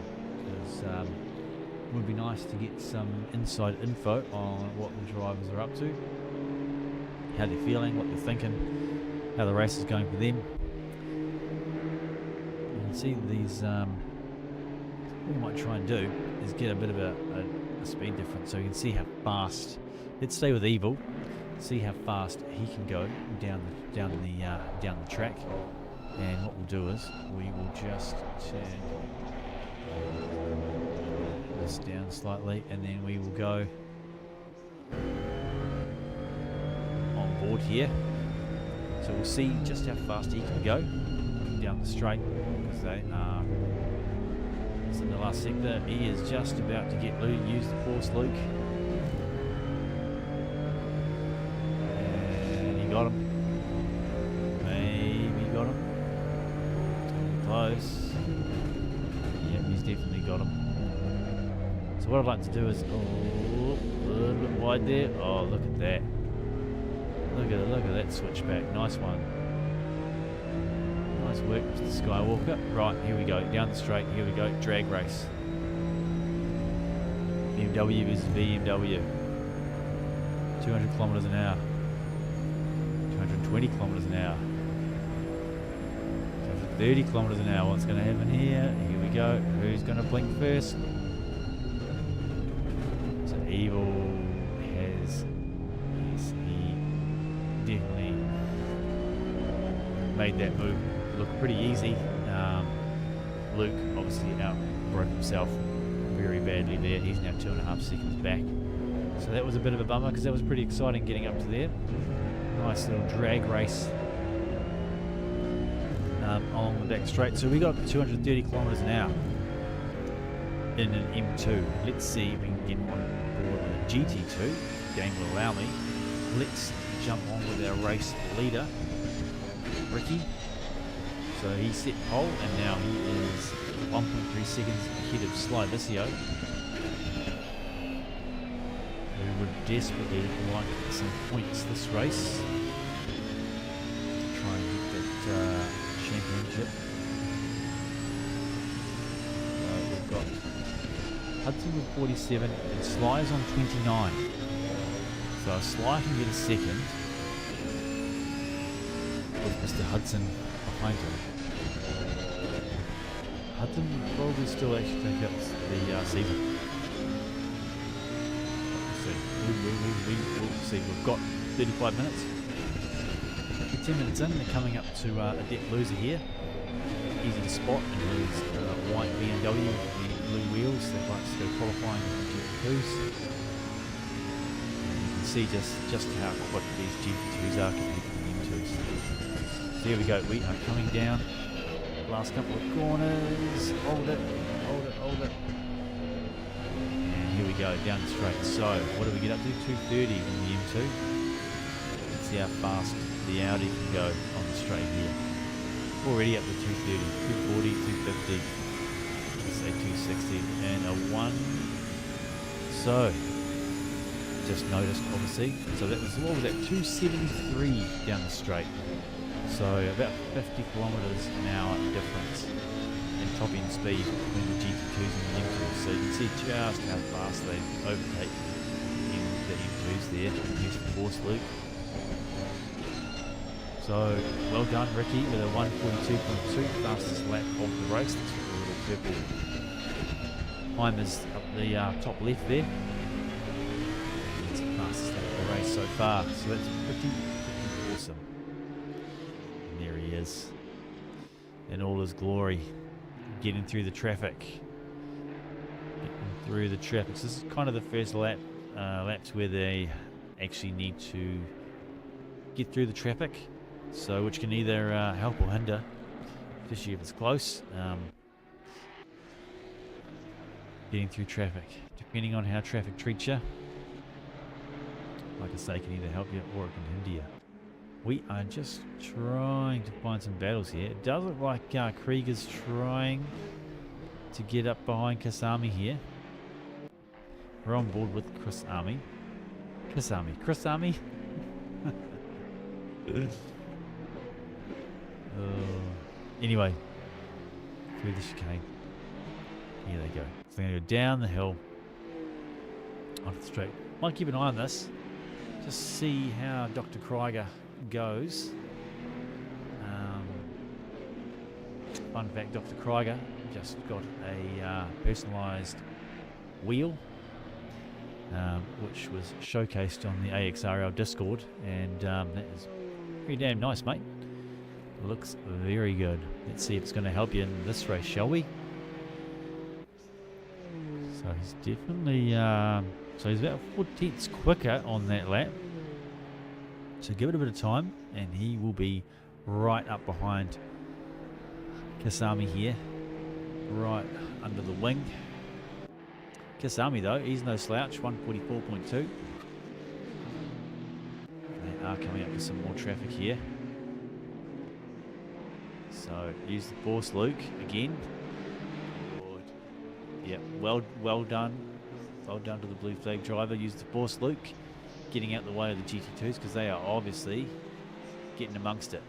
because it would be nice to get some inside info on what the drivers are up to, how they're feeling, what they're thinking, how the race is going for them. You can see these, what we might try and do is get a bit of a the speed difference so you can see how fast. Let's stay with Evil. See how fast he can go down the track. And what we'll do is we will just turn this down slightly, and then we will go on board here. So we'll see just how fast he can go down the straight, because they are in the last sector. He is just about to get use the force, Luke. And he got him. Maybe got him. Close. Yep, he's definitely got him. So what I'd like to do is, oh, a little bit wide there. Oh, look at that. Look at that switchback. Nice one. Nice work, Mr. Skywalker. Right, here we go. Down the straight. Here we go. Drag race. BMW versus BMW. 200 kilometers an hour. 220 kilometers an hour. 230 kilometers an hour. What's going to happen here? Here we go. Who's going to blink first? So Evil has... Yes, he definitely made that move look pretty easy. Luke obviously outbroke himself very badly there. He's now 2.5 seconds back. So that was a bit of a bummer, because that was pretty exciting getting up to there. Nice little drag race along the back straight. So we got 230 kilometers an hour in an M2. Let's see if we can get on board with a GT2. The game will allow me. Let's jump on with our race leader, Ricky. So he set pole, and now he is 1.3 seconds ahead of Sly Vicio, who would desperately like some points this race to try and get that championship. We've got Hudson with 47 and Sly is on 29. So Sly can get a second with Mr. Hudson behind him. Hudson will probably still actually take out the season. We'll see. We've got 35 minutes. 10 minutes in, they're coming up to a depth loser here. Easy to spot, and there's white BMW with the blue wheels that likes to go qualifying with GT2s. And you can see just how quick these GT2s are compared to the M2s. So here we go, we are coming down. Last couple of corners. Hold it. And here we go, down the straight. So, what do we get up to? 230 in the M2. Let's see how fast the Audi can go on the straight here. Already up to 230, 240, 250. Let's say 260 and a 1. So, just noticed, obviously. So that was, what was that? 273 down the straight. So about 50 kilometers an hour difference in top end speed between the GT2s and the M2s. So you can see just how fast they overtake the M2s there. Use the force, Luke. So well done, Ricky, with a 142.2, fastest lap of the race. That's what the little purple timers up the top left there. That's the fastest lap of the race so far. So that's pretty awesome. There he is in all his glory, getting through the traffic. So this is kind of the first laps where they actually need to get through the traffic, so which can either help or hinder, especially if it's close. Getting through traffic, depending on how traffic treats you, like I say, can either help you or it can hinder you. We are just trying to find some battles here. It does look like Krieger's trying to get up behind Kasami here. We're on board with Kasami. Anyway, through the chicane. Here they go. So they're going to go down the hill onto the straight. Might keep an eye on this. Just see how Dr. Krieger goes. Fun fact, Dr. Krieger just got a personalised wheel which was showcased on the AXRL Discord, and that is pretty damn nice, mate. Looks very good. Let's see if it's going to help you in this race, shall we? So he's definitely, so he's about 4/10ths quicker on that lap. So give it a bit of time, and he will be right up behind Kasami here, right under the wing. Kasami though, he's no slouch, 144.2. They are coming up with some more traffic here. So use the force, Luke, again. Good. Yeah, well done. Well done to the blue flag driver. Use the force, Luke, getting out the way of the GT2s because they are obviously getting amongst it.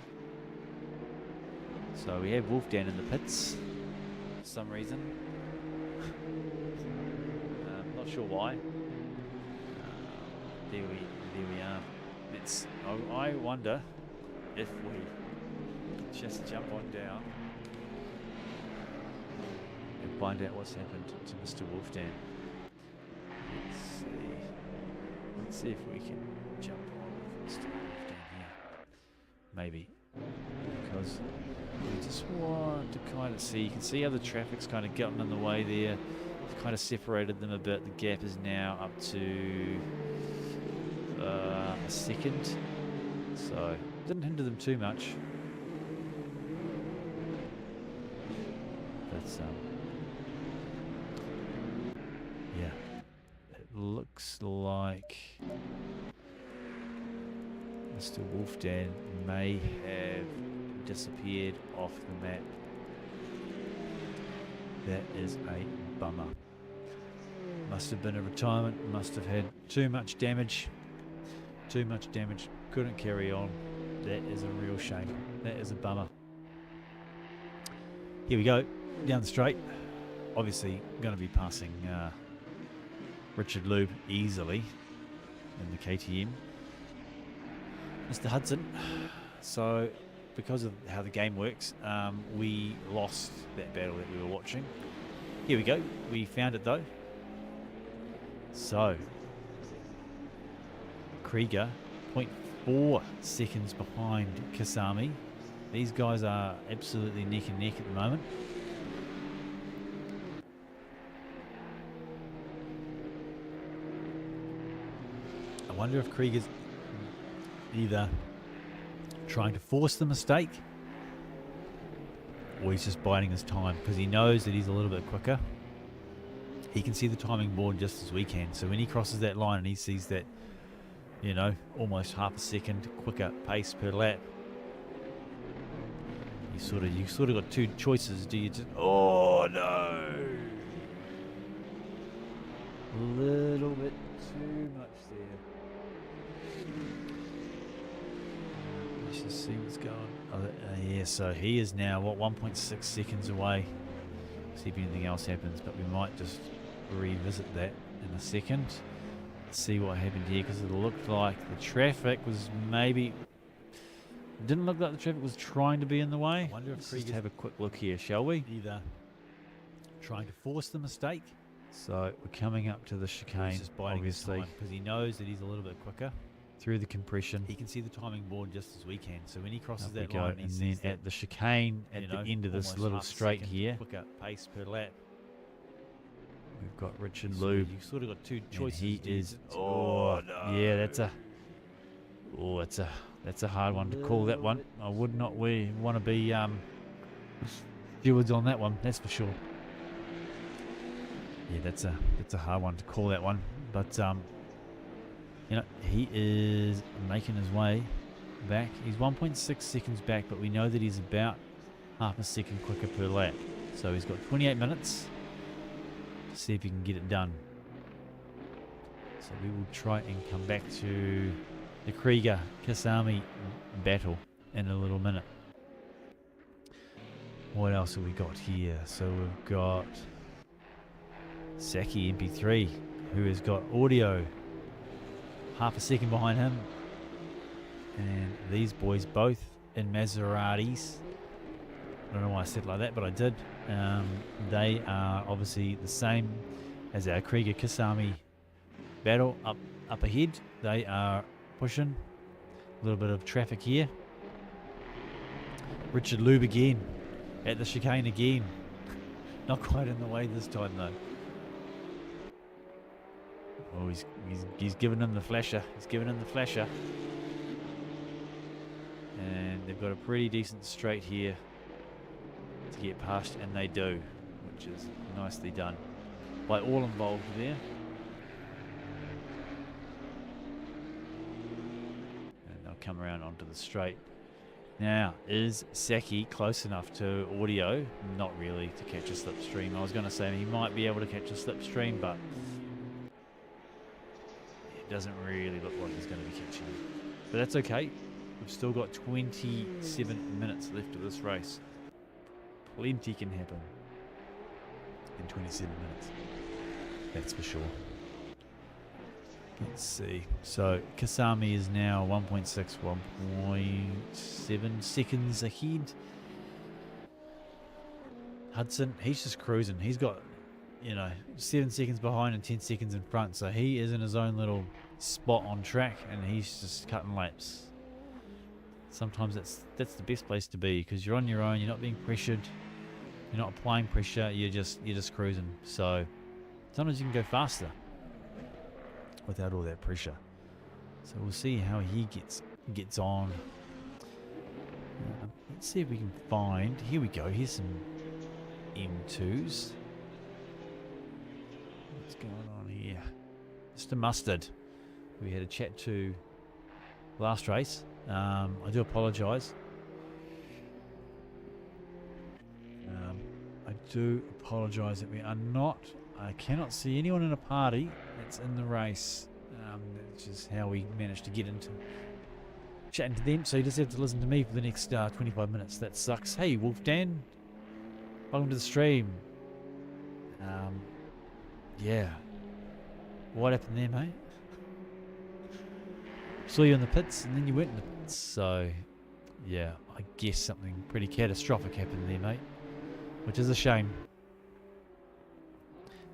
So we have Wolfdan in the pits for some reason. Not sure why. There we are. I wonder if we just jump on down and find out what's happened to Mr. Wolfdan. Let's see if we can jump on with Mr. Wolfdan here. Maybe. Because we just want to kind of see, you can see how the traffic's kind of gotten in the way there. It's kind of separated them a bit. The gap is now up to a second. So didn't hinder them too much. But yeah, it looks like Mr. Wolfdan may have disappeared off the map. That is a bummer. Must have been a retirement, must have had too much damage. Couldn't carry on. That is a real shame. That is a bummer. Here we go, down the straight. Obviously going to be passing Richard Lube easily in the KTM. Mr. Hudson. So because of how the game works, we lost that battle that we were watching. Here we go. We found it though. So Krieger, 0.4 seconds behind Kasami. These guys are absolutely neck and neck at the moment. I wonder if Krieger's either trying to force the mistake or he's just biding his time because he knows that he's a little bit quicker. He can see the timing board just as we can. So when he crosses that line and he sees that, you know, almost half a second quicker pace per lap, you sort of got two choices. Do you just, oh no, a little bit too much there. Let's just see what's going on. Yeah, so he is now, what, 1.6 seconds away. See if anything else happens, but we might just revisit that in a second. See what happened here, because it looked like the traffic was maybe, didn't look like the traffic was trying to be in the way. I wonder if we just have a quick look here, shall we? Either trying to force the mistake. So we're coming up to the chicane, just obviously, because he knows that he's a little bit quicker through the compression. He can see the timing board just as we can. So when he crosses that line, and then at the chicane, at the end of this little straight here, quicker pace per lap. We've got Richard Lube. You sort of got two choices. He is. Oh no. Yeah, that's a hard one to call, that one. I would not want to be stewards on that one. That's for sure. Yeah, that's a hard one to call, that one. But you know, he is making his way back. He's 1.6 seconds back, but we know that he's about half a second quicker per lap. So he's got 28 minutes. See if you can get it done. So we will try and come back to the Krieger Kasami battle in a little minute. What else have we got here? So we've got Saki MP3, who has got audio half a second behind him, and these boys both in Maseratis. I don't know why I said it like that, but I did. They are obviously the same as our Krieger Kasami battle up ahead. They are pushing. A little bit of traffic here. Richard Lube again at the chicane again. Not quite in the way this time though. Oh, he's giving him the flasher. He's giving him the flasher. And they've got a pretty decent straight here to get past, and they do, which is nicely done by all involved there. And they'll come around onto the straight. Now, is Saki close enough to audio? Not really to catch a slipstream. I was going to say he might be able to catch a slipstream, but it doesn't really look like he's going to be catching it. But that's okay. We've still got 27 minutes left of this race. Plenty can happen in 27 minutes. That's for sure. Let's see. So Kasami is now 1.6, 1.7 seconds ahead. Hudson, he's just cruising. He's got, 7 seconds behind and 10 seconds in front. So he is in his own little spot on track, and he's just cutting laps. Sometimes that's the best place to be, because you're on your own. You're not being pressured. You're not applying pressure. You're just cruising. So sometimes you can go faster without all that pressure. So we'll see how he gets on. Let's see if we can find. Here we go. Here's some M2s. What's going on here? Mr. Mustard, we had a chat to last race. I do apologise. I do apologise that we are not. I cannot see anyone in a party that's in the race. That's just how we managed to get into chatting to them. So you just have to listen to me for the next 25 minutes. That sucks. Hey, Wolf Dan, welcome to the stream. Yeah. What happened there, mate? Saw you in the pits, and then you went in the pits. So, yeah, I guess something pretty catastrophic happened there, mate. Which is a shame.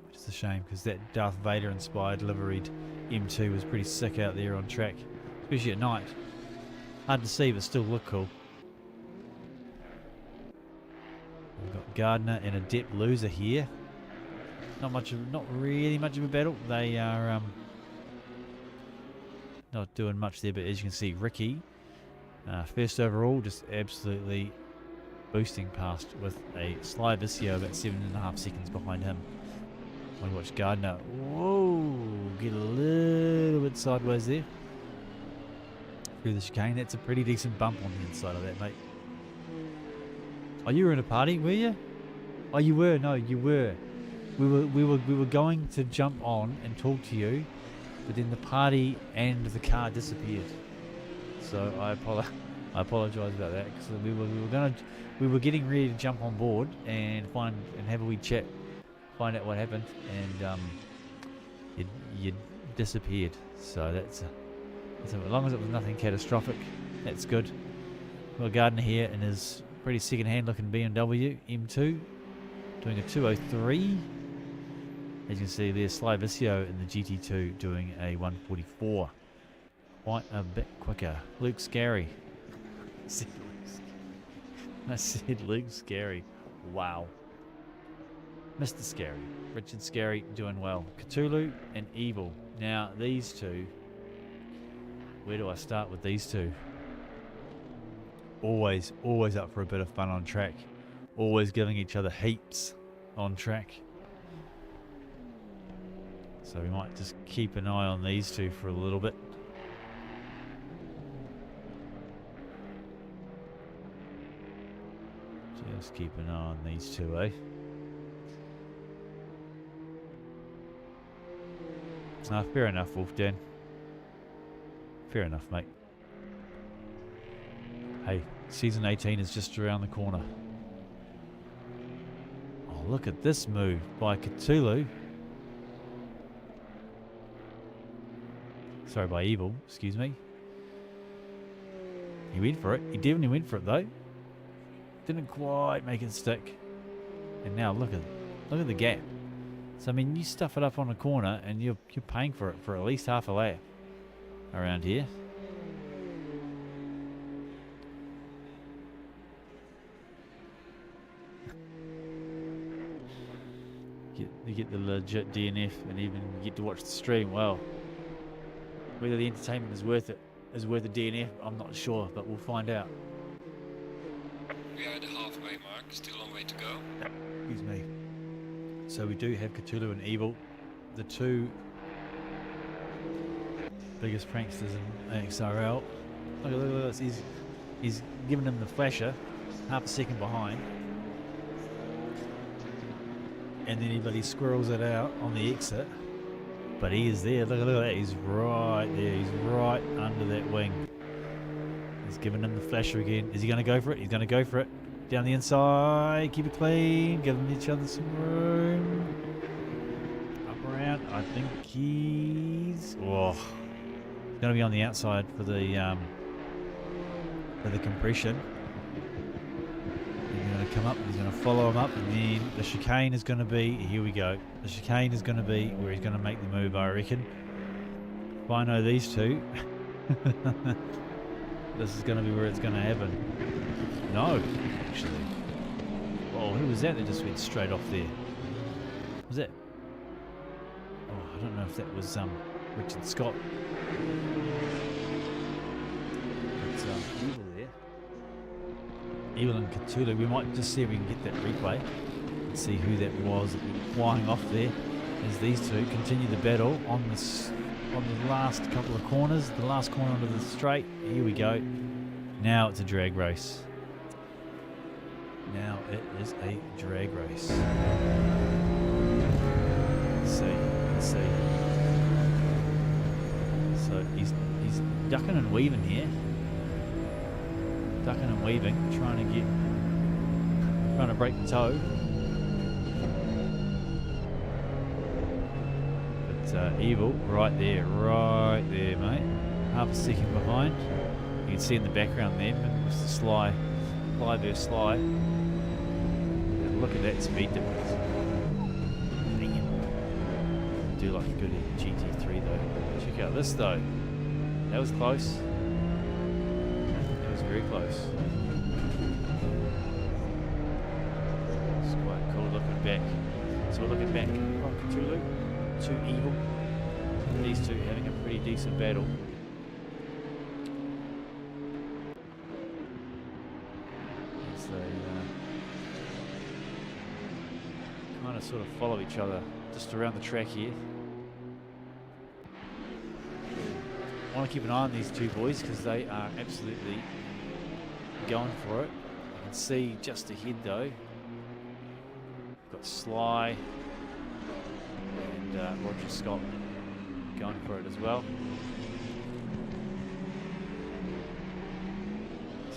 Which is a shame, because that Darth Vader inspired liveried M2 was pretty sick out there on track, especially at night. Hard to see, but still look cool. We've got Gardner and Adept Loser here. Not really much of a battle. They are not doing much there, but as you can see, Ricky, first overall, just absolutely boosting past with a Sly Visio about 7.5 seconds behind him. I watch Gardner. Whoa, get a little bit sideways there through the chicane. That's a pretty decent bump on the inside of that, mate. Oh, you were in a party, were you? Oh, you were. No, you were. We were going to jump on and talk to you, but then the party and the car disappeared. So I apologise about that, because we were getting ready to jump on board and have a wee chat, find out what happened, and you disappeared. So that's as long as it was nothing catastrophic, that's good. We've got Gardner here in his pretty second-hand looking BMW M2, doing a 203. As you can see, there's Sly Visio in the GT2 doing a 144. Quite a bit quicker. Luke Scary. I said Luke Scary. Wow. Mr. Scary. Richard Scary doing well. Cthulhu and Evil. Now, these two. Where do I start with these two? Always up for a bit of fun on track. Always giving each other heaps on track. So we might just keep an eye on these two for a little bit. Just keep an eye on these two, eh? Fair enough, Wolfdan. Fair enough, mate. Hey, season 18 is just around the corner. Oh, look at this move by Cthulhu. Sorry, by Evil, excuse me. He went for it. He definitely went for it, though. Didn't quite make it stick. And now look at the gap. So I mean, you stuff it up on a corner, and you're paying for it for at least half a lap around here. You get the legit DNF, and even get to watch the stream. Well, whether the entertainment is worth it, is worth a DNF, I'm not sure, but we'll find out. We are at the halfway mark, still a long way to go. Excuse me. So we do have Cthulhu and Evil, the two biggest pranksters in AXRL. Look at this. He's giving him the flasher, half a second behind. And then he bloody squirrels it out on the exit. But he is there. Look at that. He's right there. He's right under that wing. He's giving him the flasher again. Is he going to go for it? He's going to go for it. Down the inside. Keep it clean. Giving each other some room. Up around. I think he's... Oh. He's going to be on the outside for the compression. He's going to come up. He's going to follow him up. And then the chicane is going to be... Here we go. The chicane is going to be where he's going to make the move, I reckon. If I know these two... This is going to be where it's going to happen. No, actually. Oh, who was that just went straight off there? Was that? Oh, I don't know if that was Richard Scott. But Evil there. Evil and Cthulhu. We might just see if we can get that replay and see who that was that went flying off there as these two continue the battle on the last couple of corners, the last corner onto the straight. Here we go. Now it's a drag race. Now it is a drag race. Let's see. So he's ducking and weaving here. Ducking and weaving, trying to break the toe. Evil, right there, mate. Half a second behind. You can see in the background there, Mr. Sly versus Sly. And look at that speed difference. I do like a good GT3 though. Check out this though. That was close. That was very close. It's quite cool looking back. So we're looking back on Cthulhu. Two Evil. These two having a pretty decent battle. As they kind of sort of follow each other just around the track here. I want to keep an eye on these two boys because they are absolutely going for it. You can see just ahead though, we've got Sly and Roger Scott going for it as well.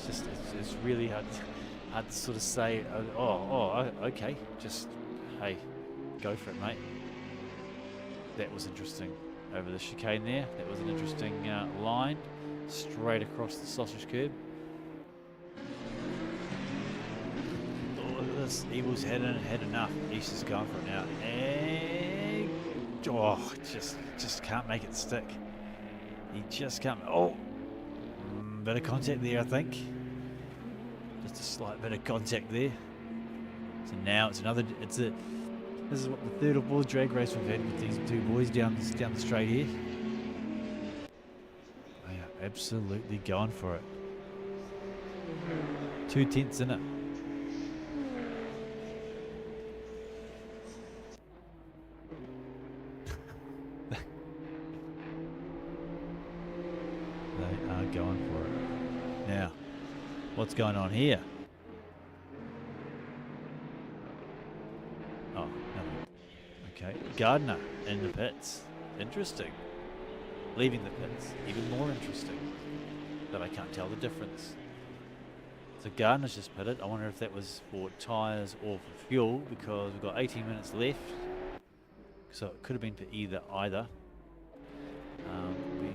It's really hard to sort of say, okay, just, hey, go for it, mate. That was interesting over the chicane there. That was an interesting line straight across the sausage curb. Oh, look at this. Evil's had enough. He's just going for it now. And just can't make it stick. He just can't. Oh, bit of contact there, I think. Just a slight bit of contact there. So now it's another. This is what the third or fourth drag race we've had with these two boys down the straight here. They are absolutely going for it. 2 tenths in it. They are going for it. Now, what's going on here? Oh, nothing. Okay, Gardner in the pits. Interesting. Leaving the pits, even more interesting. But I can't tell the difference. So Gardner's just pitted. I wonder if that was for tyres or for fuel because we've got 18 minutes left. So it could have been for either. We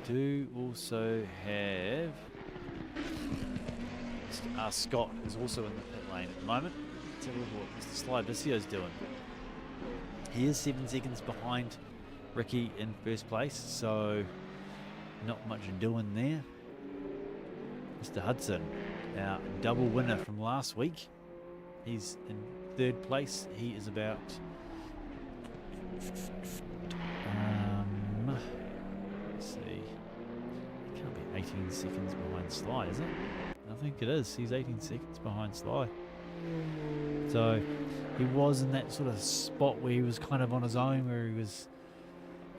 do also have Scott is also in the pit lane at the moment. Let's have a look at what Mr. Sly Vicio's doing. He is 7 seconds behind Ricky in first place, so not much doing there. Mr. Hudson, our double winner from last week, he's in third place. He is about let's see, he can't be 18 seconds behind Sly, is it? I think it is. He's 18 seconds behind Sly. So he was in that sort of spot where he was kind of on his own, where he was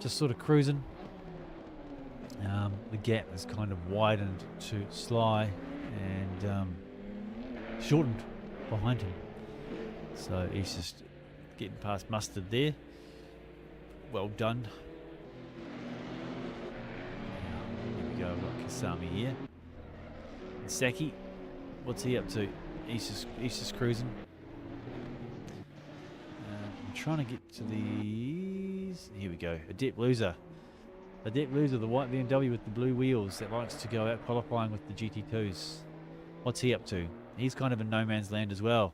just sort of cruising. The gap has kind of widened to Sly and shortened behind him. So he's just getting past Mustard there. Well done. Here we go, we've got Kasami here. And Saki, what's he up to? He's just cruising. I'm trying to get to these. Here we go. Adept Loser. Adept Loser, the white BMW with the blue wheels that likes to go out qualifying with the GT2s. What's he up to? He's kind of in no man's land as well.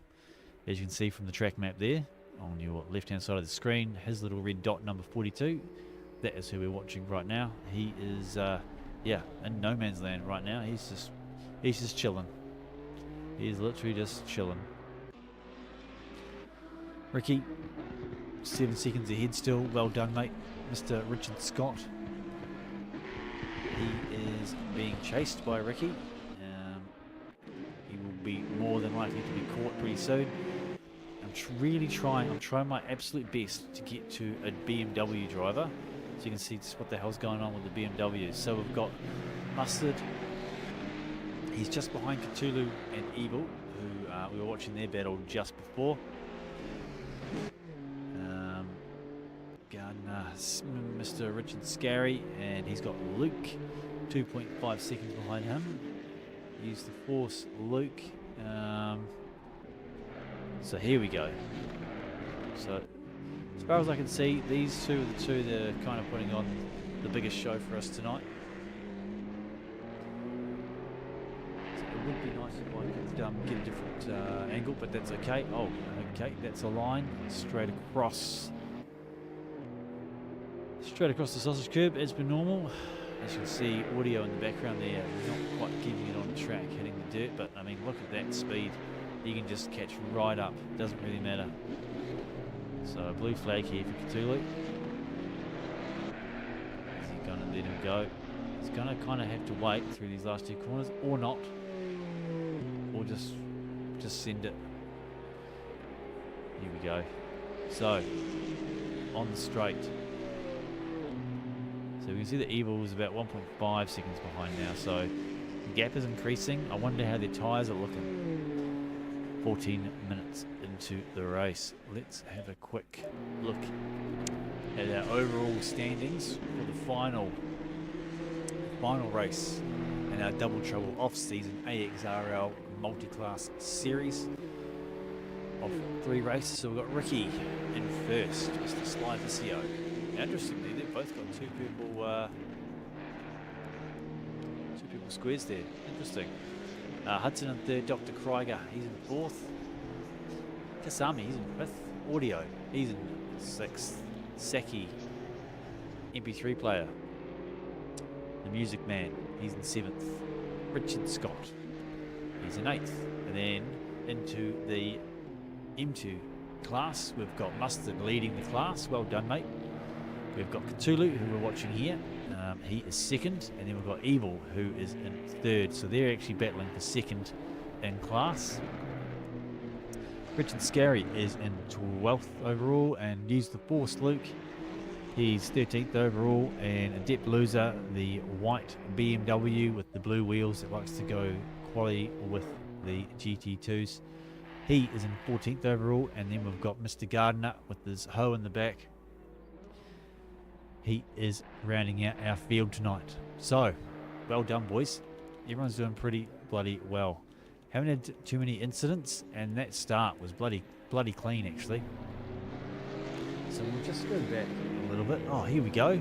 As you can see from the track map there on your left hand side of the screen, his little red dot number 42. That is who we're watching right now. He is yeah, in no man's land right now. He's just chilling. He's literally just chilling. Ricky, 7 seconds ahead still. Well done, mate. Mr. Richard Scott. He is being chased by Ricky. He will be more than likely to be caught pretty soon. I'm trying my absolute best to get to a BMW driver. So you can see just what the hell's going on with the BMW. So we've got Mustard. He's just behind Cthulhu and Evil, who we were watching their battle just before. Gardner, Mr. Richard Scary, and he's got Luke, 2.5 seconds behind him. Use the force, Luke. So here we go. So as far as I can see, these two are the two that are kind of putting on the biggest show for us tonight. It would be nice if I could get a different angle, but that's okay. Oh, okay, that's a line straight across the sausage curb as per normal. As you can see, audio in the background there, not quite keeping it on the track, hitting the dirt, but I mean, look at that speed. You can just catch right up, doesn't really matter. So, blue flag here for Cthulhu. Is he going to let him go? He's going to kind of have to wait through these last two corners, or not. Or just send it. Here we go. So, on the straight. So we can see the Evil is about 1.5 seconds behind now. So, the gap is increasing. I wonder how their tyres are looking. 14 minutes into the race. Let's have a quick look at our overall standings for the final race in our Double Trouble off-season AXRL multiclass series of 3 races. So we've got Ricky in first, Mr. Sly Visio. Interestingly, they've both got two purple squares there. Interesting. Hudson in third, Dr. Krieger, he's in fourth. Kasami, he's in fifth. Audio, he's in sixth. Saki, MP3 player. The Music Man, he's in seventh. Richard Scott, he's in eighth. And then into the M2 class, we've got Mustard leading the class. Well done, mate. We've got Cthulhu, who we're watching here. He is second, and then we've got Evil, who is in third. So they're actually battling for second in class. Richard Scary is in 12th overall, and Use the Force Luke, he's 13th overall, and Adept Loser, the white BMW with the blue wheels that likes to go quality with the GT2s, he is in 14th overall. And then we've got Mr. Gardner with his hoe in the back. He is rounding out our field tonight. So, well done, boys. Everyone's doing pretty bloody well. Haven't had too many incidents, and that start was bloody clean, actually. So we'll just go back a little bit. Oh, here we go.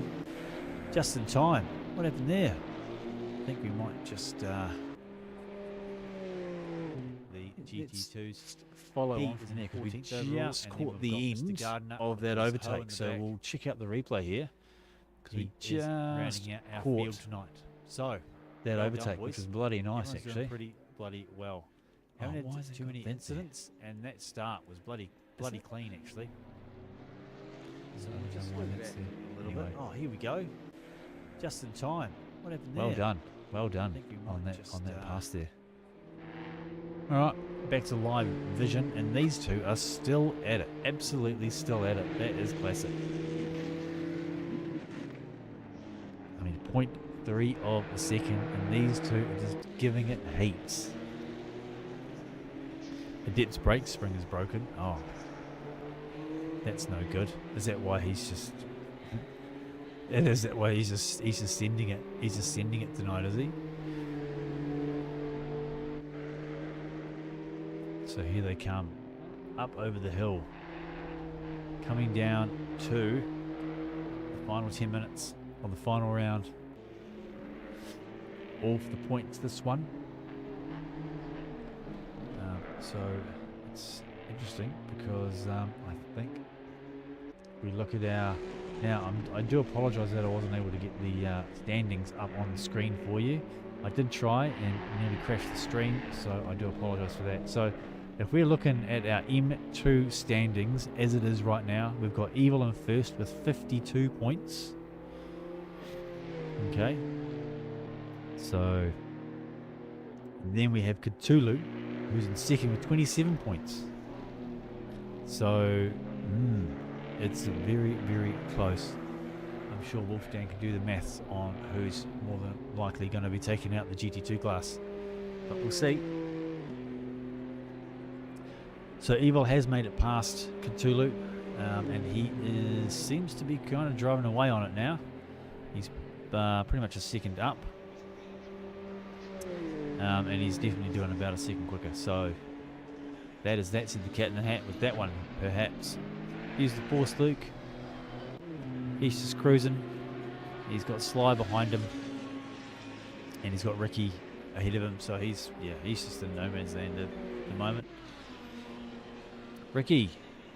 Just in time. What happened there? I think we might just... the GT2's follow He on is from in there because we 14th overall, just and then caught we've got the Mr. end Gardner of that with his hoe in overtake. the So back. we'll check out the replay here because we He is just rounding out our caught field tonight. So that well overtake, done, which boys. was bloody nice Everyone's doing actually. pretty bloody well. Oh, Haven't why had has it too got many bent there? incidents, and that start was bloody clean actually. So I don't just know why move that's that there. a little Anyway. bit. Oh, here we go. Just in time. What happened there? Well done, well I done think we on might that just, pass there. All right, back to live vision, and these two are still at it. Absolutely still at it. That is classic. I mean, 0.3 of a second, and these two are just giving it heaps. Adept's brake spring is broken. Oh, that's no good. Is that why he's just? It is that way. He's just sending it. He's just sending it tonight, is he? So here they come, up over the hill, coming down to the final 10 minutes of the final round. All for the points this one. So it's interesting because I think we look at our... Now, I do apologise that I wasn't able to get the standings up on the screen for you. I did try and nearly crashed the stream, so I do apologise for that. So if we're looking at our M2 standings as it is right now, we've got Evil in first with 52 points. Okay. So then we have Cthulhu, who's in second with 27 points. So it's very, very close. I'm sure Wolfgang can do the maths on who's more than likely going to be taking out the GT2 class. But we'll see. So Evil has made it past Cthulhu, and he seems to be kind of driving away on it now. He's pretty much a second up, and he's definitely doing about a second quicker. So that's in the cat in the hat with that one, perhaps. Here's the Force Luke. He's just cruising. He's got Sly behind him, and he's got Ricky ahead of him. So he's just in no man's land at the moment. Ricky,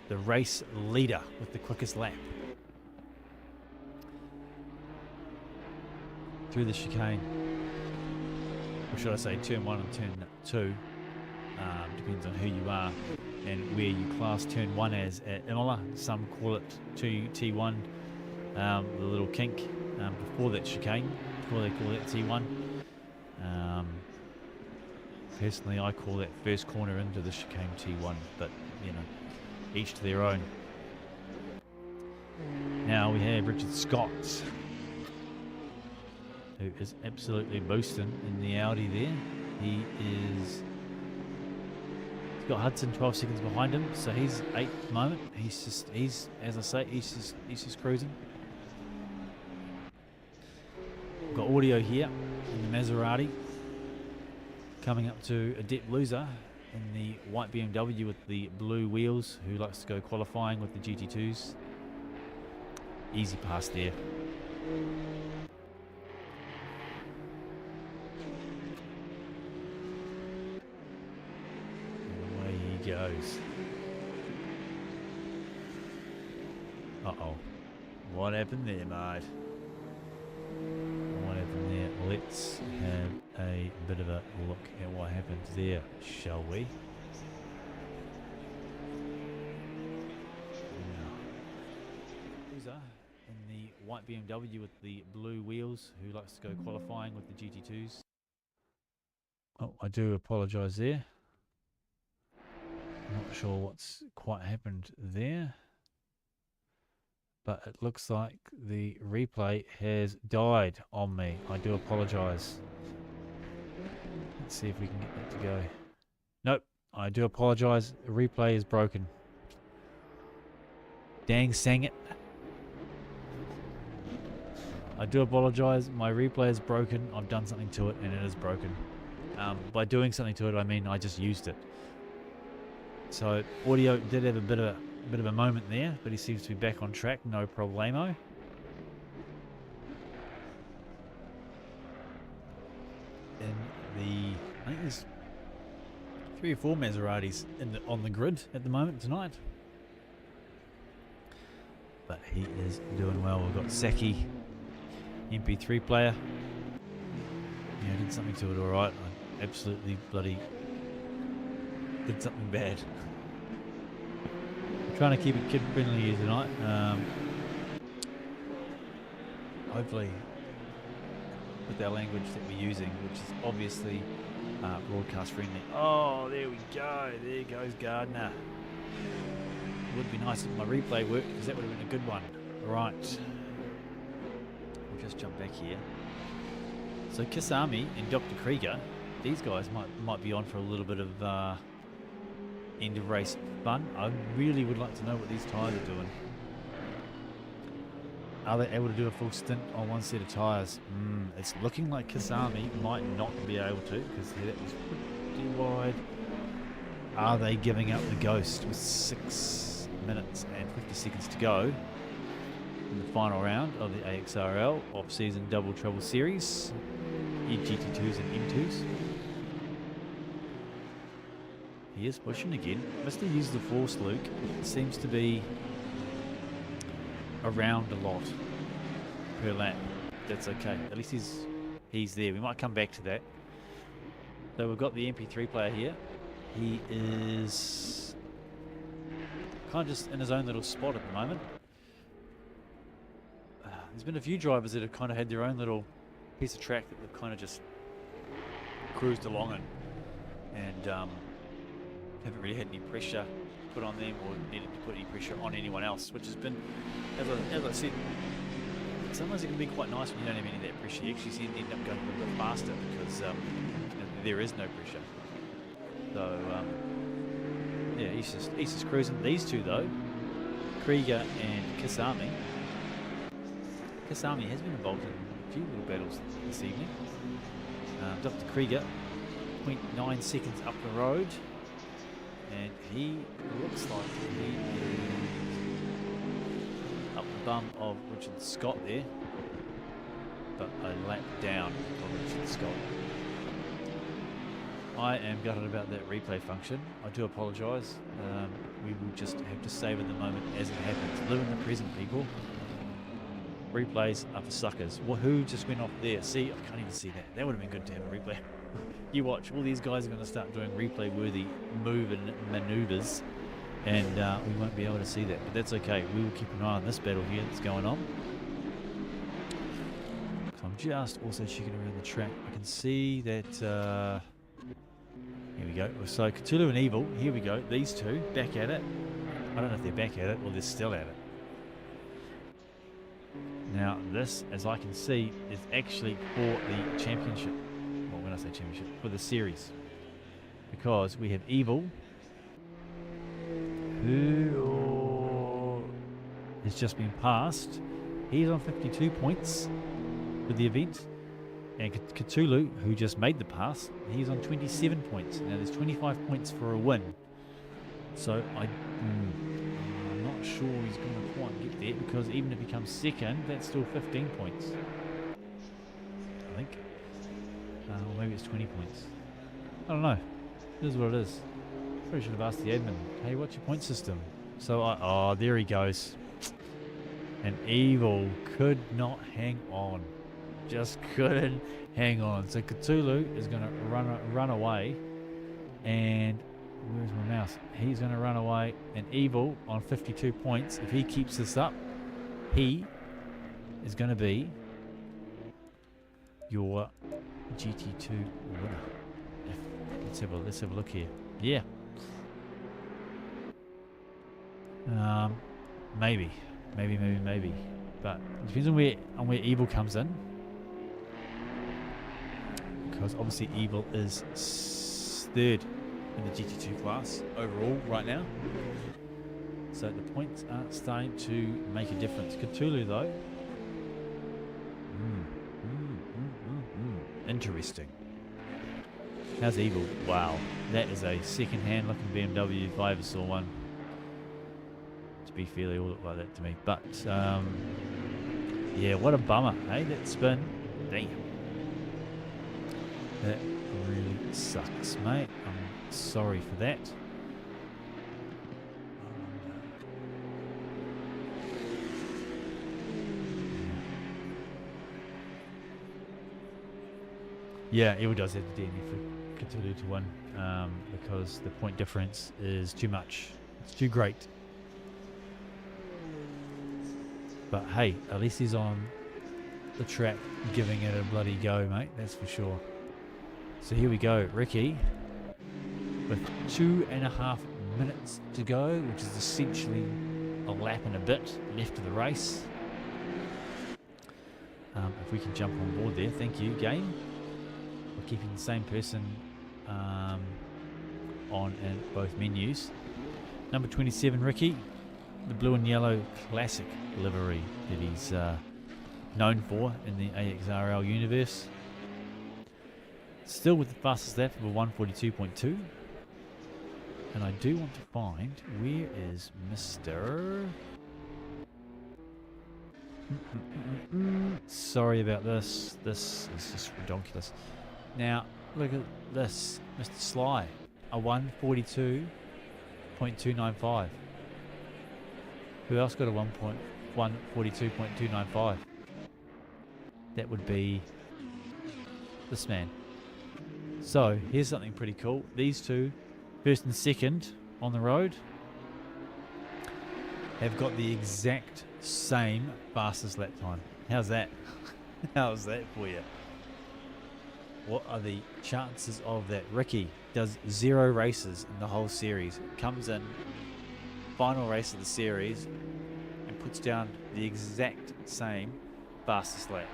the race leader with the quickest lap. Through the chicane. Or should I say turn 1 and turn 2. Depends on who you are and where you class turn 1 as at Imola. Some call it T1, the little kink before that chicane, before they call that T1. Personally, I call that first corner into the chicane T1, but you know, each to their own. Now we have Richard Scott, who is absolutely boosting in the Audi there. He's got Hudson 12 seconds behind him, so he's 8th at the moment. He's as I say, he's just cruising. We've got audio here in the Maserati, coming up to Adept Loser in the white BMW with the blue wheels, who likes to go qualifying with the GT2s. Easy pass there. And away he goes. Uh-oh. What happened there, mate? What happened there? Let's have a bit of a look at what happened there, shall we? Loser in the white BMW with the blue wheels, who likes to go qualifying with the GT2s. Oh, I do apologise there. Not sure what's quite happened there, but it looks like the replay has died on me. I do apologise. Let's see if we can get that to go. Nope, I do apologise. The replay is broken. Dang sang it. I do apologise. My replay is broken. I've done something to it and it is broken. By doing something to it, I mean I just used it. So audio did have a bit of a moment there, but he seems to be back on track. No problemo. In the, I think there's 3 or 4 Maseratis on the grid at the moment tonight. But he is doing well. We've got Saki, MP3 player. Yeah, I did something to it alright. I absolutely bloody did something bad. I'm trying to keep it kid friendly here tonight. Hopefully with our language that we're using, which is obviously broadcast friendly. Oh, there we go. There goes Gardner. It would be nice if my replay worked, because that would have been a good one. Right. We'll just jump back here. So Kisami and Dr. Krieger, these guys might be on for a little bit of end of race fun. I really would like to know what these tyres are doing. Are they able to do a full stint on one set of tyres? It's looking like Kisami might not be able to, because that was pretty wide. Are they giving up the ghost with 6 minutes and 50 seconds to go in the final round of the AXRL off-season Double Trouble Series, GT2s and M2s? He is pushing again. Must have used the force, Luke. It seems to be around a lot per lap. That's okay. At least he's there. We might come back to that. So we've got the MP3 player here. He is kind of just in his own little spot at the moment. There's been a few drivers that have kind of had their own little piece of track that they've kind of just cruised along in, and haven't really had any pressure put on them or needed to put any pressure on anyone else, which has been, as I said, sometimes it can be quite nice when you don't have any of that pressure. You actually end up going a little bit faster because there is no pressure. So yeah, he's just cruising. These two though, Krieger and Kisami. Kisami has been involved in a few little battles this evening. Dr. Krieger, 0.9 seconds up the road, and he looks like he is up the bum of Richard Scott there, but a lap down from Richard Scott. I am gutted about that replay function. I do apologise. We will just have to savour the moment as it happens. Live in the present, people. Replays are for suckers. Well, who just went off there? See, I can't even see that. That would have been good to have a replay. You watch, all these guys are going to start doing replay-worthy move and manoeuvres, and we won't be able to see that. But that's okay. We will keep an eye on this battle here that's going on. So I'm just also checking around the track. I can see that... here we go. So Cthulhu and Evil, here we go. These two, back at it. I don't know if they're back at it or they're still at it. Now this, as I can see, is actually for the championship. Well, when I say championship, for the series. Because we have Evil, who has just been passed. He's on 52 points for the event. And Cthulhu, who just made the pass, he's on 27 points. Now there's 25 points for a win. So I'm not sure he's going to quite get there, because even if he comes second, that's still 15 points. I think. Or maybe it's 20 points. I don't know. It is what it is. Probably should have asked the admin, hey, what's your point system? So, oh, there he goes. And Evil could not hang on. Just couldn't hang on. So Cthulhu is going to run away, and where's my mouse? He's going to run away, and Evil on 52 points. If he keeps this up, he is going to be your GT2 winner. Let's have a look here. Yeah. Maybe. But it depends on where Evil comes in. Because obviously Evil is third in the GT2 class overall right now. So the points are starting to make a difference. Cthulhu though, interesting. How's Evil? Wow, that is a second-hand looking BMW if I ever saw one. To be fair, they all look like that to me. But yeah, what a bummer, hey? That spin, damn. That really sucks, mate. I'm sorry for that. Yeah, Evo does have the DNA for Cthulhu to win because the point difference is too much. It's too great. But hey, at least he's on the track giving it a bloody go, mate. That's for sure. So here we go, Ricky, with 2.5 minutes to go, which is essentially a lap and a bit left of the race. If we can jump on board there, thank you, game. We're keeping the same person on in both menus. Number 27, Ricky, the blue and yellow classic livery that he's known for in the AXRL universe. Still with the fastest lap of a 142.2. And I do want to find, where is Mr. Sorry about this. This is just ridiculous. Now, look at this, Mr. Sly, a 142.295. Who else got a 142.295? That would be this man. So, here's something pretty cool. These two, first and second on the road, have got the exact same fastest lap time. How's that? How's that for you? What are the chances of that? Ricky does 0 races in the whole series. Comes in, final race of the series, and puts down the exact same fastest lap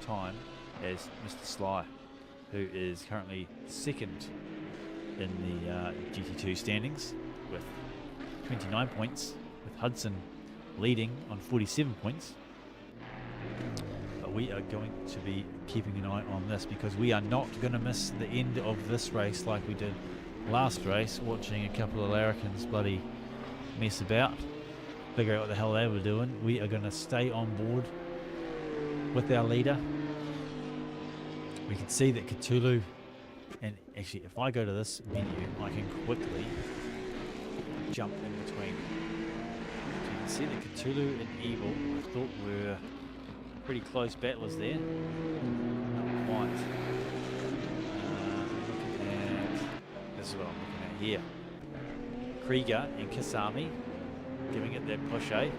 time as Mr. Sly, who is currently second in the GT2 standings with 29 points, with Hudson leading on 47 points. But we are going to be keeping an eye on this because we are not going to miss the end of this race like we did last race, watching a couple of larrikins bloody mess about, figure out what the hell they were doing. We are going to stay on board with our leader. We can see that Cthulhu, and actually if I go to this menu, I can quickly jump in between. So you can see that Cthulhu and Evil, I thought were pretty close battlers there. Not quite. Looking at, this is what I'm looking at here. Krieger and Kasami giving it that push, eh?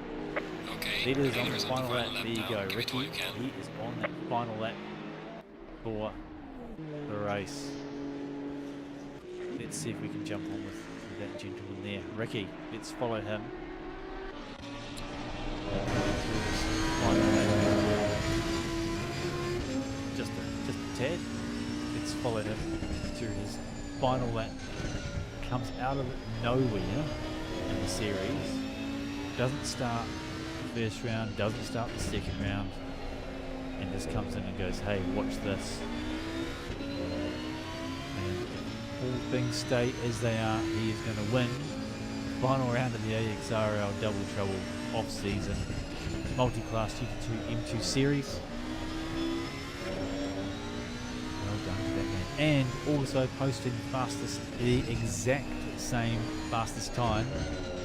Okay. Leaders on the leaders final lap. lap There you now. go, Give it Ricky. what you can. He is on that final lap for the race. Let's see if we can jump on with that gentleman there. Ricky, let's follow him. Final lap. Just a tad. Let's follow him through his final lap. Comes out of nowhere in the series. Doesn't start the first round, doesn't start the second round, and just comes in and goes, hey, watch this. And if all things stay as they are, he is going to win the final round of the AXRL Double Trouble off-season multi-class GT2 M2 series. Well done to that man. And also posting the exact same fastest time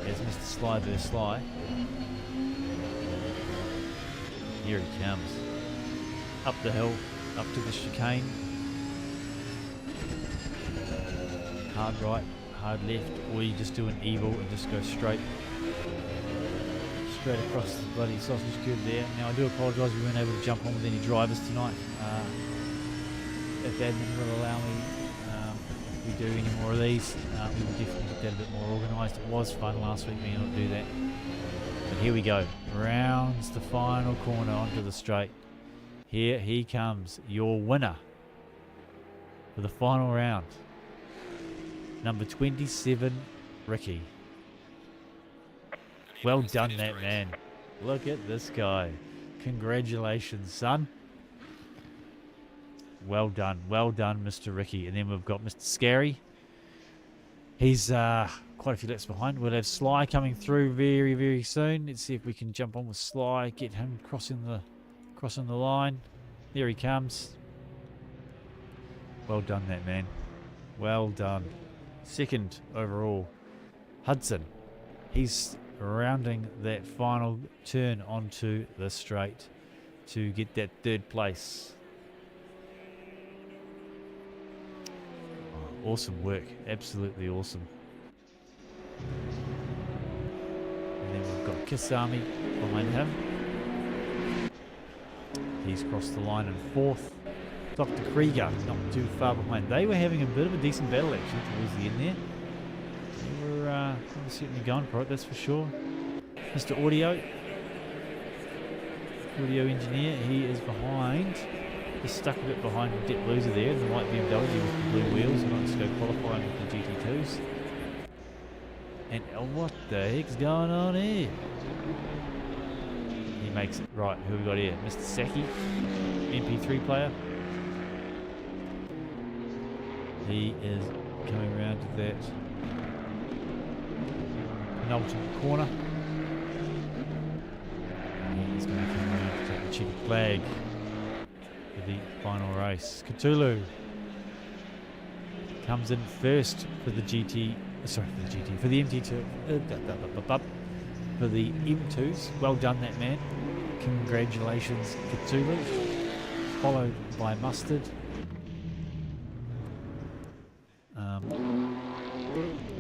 as Mr. Sly vs. Sly. Here he comes. Up the hill, up to the chicane. Hard right, hard left, or you just do an evil and just go straight across the bloody sausage curve there. Now I do apologise we weren't able to jump on with any drivers tonight. If admin will allow me, if we do any more of these, we will definitely get that a bit more organised. It was fun last week being able to do that. But here we go. Rounds the final corner onto the straight. Here he comes, your winner for the final round. Number 27, Ricky. Well done, that man. Look at this guy. Congratulations, son. Well done, Mr. Ricky. And then we've got Mr. Scary. He's quite a few laps behind. We'll have Sly coming through very, very soon. Let's see if we can jump on with Sly, get him crossing the line. There he comes. Well done, that man. Well done. Second overall. Hudson. He's rounding that final turn onto the straight to get that third place. Oh, awesome work. Absolutely awesome. And then we've got Kisami behind him. He's crossed the line in fourth. Dr. Krieger not too far behind. They were having a bit of a decent battle actually towards the end there. They were certainly going for it, that's for sure. Mr. Audio engineer, he is behind. He's stuck a bit behind Debt Loser there, the white BMW with the blue wheels. He wants to go qualifying with the GT2s. And what the heck's going on here? He makes it. Right, who we got here? Mr. Saki, MP3 player. He is coming around to that penultimate corner. And he's going to come around to take the checkered flag for the final race. Cthulhu comes in first for the for the MT2, for the M2s. Well done, that man. Congratulations, Cthulhu. Followed by Mustard.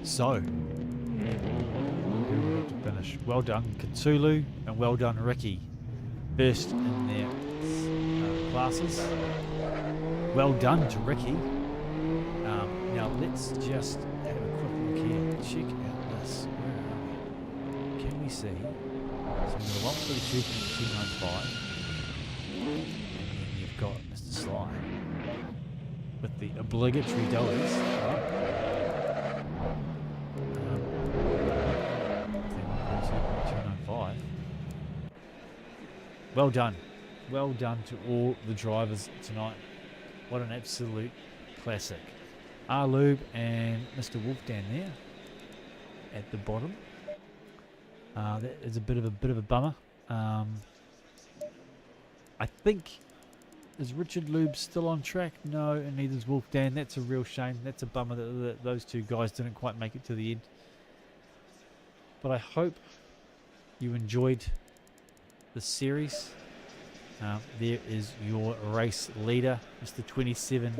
So, who we got to finish? Well done, Cthulhu, and well done, Ricky. First in their classes. Well done to Ricky. Now let's just have a quick look here. Check out this. Can we see? So we've got 132.295. And then you've got Mr. Sly with the obligatory dollars. Right? 295. Well done. Well done to all the drivers tonight. What an absolute classic. R-Lube and Mr. Wolf down there at the bottom. That is a bit of a bummer. I think, is Richard Lube still on track? No, and neither is Wolf Dan. That's a real shame. That's a bummer that those two guys didn't quite make it to the end. But I hope you enjoyed the series. There is your race leader, Mr. 27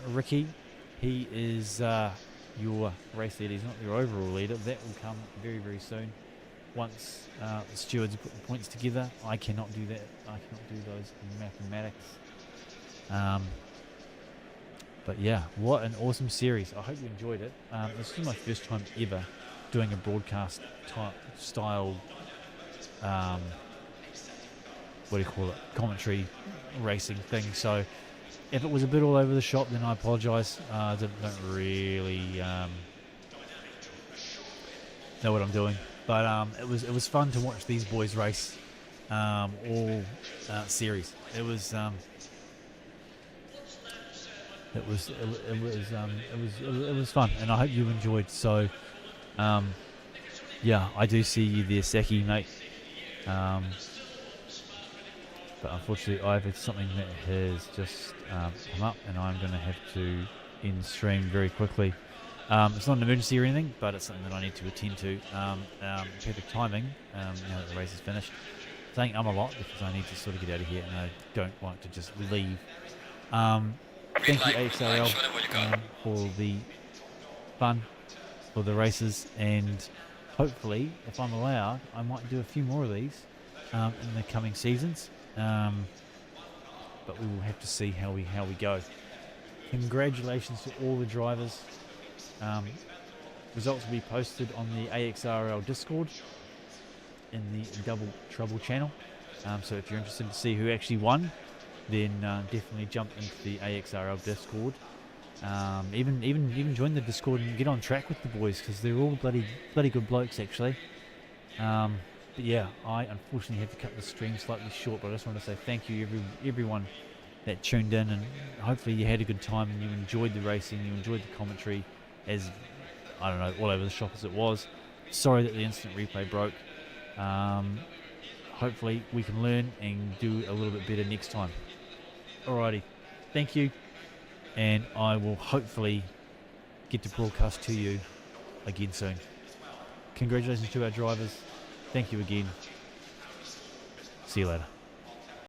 Ricky. He is your race leader. He's not your overall leader. That will come very, very soon. Once the stewards put the points together, I cannot do that. I cannot do those mathematics. But yeah, what an awesome series. I hope you enjoyed it. This is my first time ever doing a broadcast type style, what do you call it, commentary racing thing. So if it was a bit all over the shop, then I apologise. I don't really know what I'm doing. But it was fun to watch these boys race all series. It was fun, and I hope you enjoyed. So yeah, I do see you there, Saki, mate. But unfortunately, I've had something that has just come up, and I'm going to have to end stream very quickly. It's not an emergency or anything, but it's something that I need to attend to. Perfect timing, now that the race is finished. Saying a lot because I need to sort of get out of here, and I don't want to just leave. Thank you, AXRL, for the fun, for the races, and hopefully, if I'm allowed, I might do a few more of these in the coming seasons. But we will have to see how we go. Congratulations to all the drivers. Results will be posted on the AXRL Discord in the Double Trouble channel. So if you're interested to see who actually won, then definitely jump into the AXRL Discord. Even join the Discord and get on track with the boys, because they're all bloody good blokes actually. But yeah, I unfortunately had to cut the stream slightly short, but I just want to say thank you everyone that tuned in, and hopefully you had a good time and you enjoyed the racing, you enjoyed the commentary, as I don't know, all over the shop as it was. Sorry that the instant replay broke. Hopefully we can learn and do a little bit better next time. Alrighty, thank you. and I will hopefully get to broadcast to you again soon. Congratulations to our drivers. Thank you again. See you later.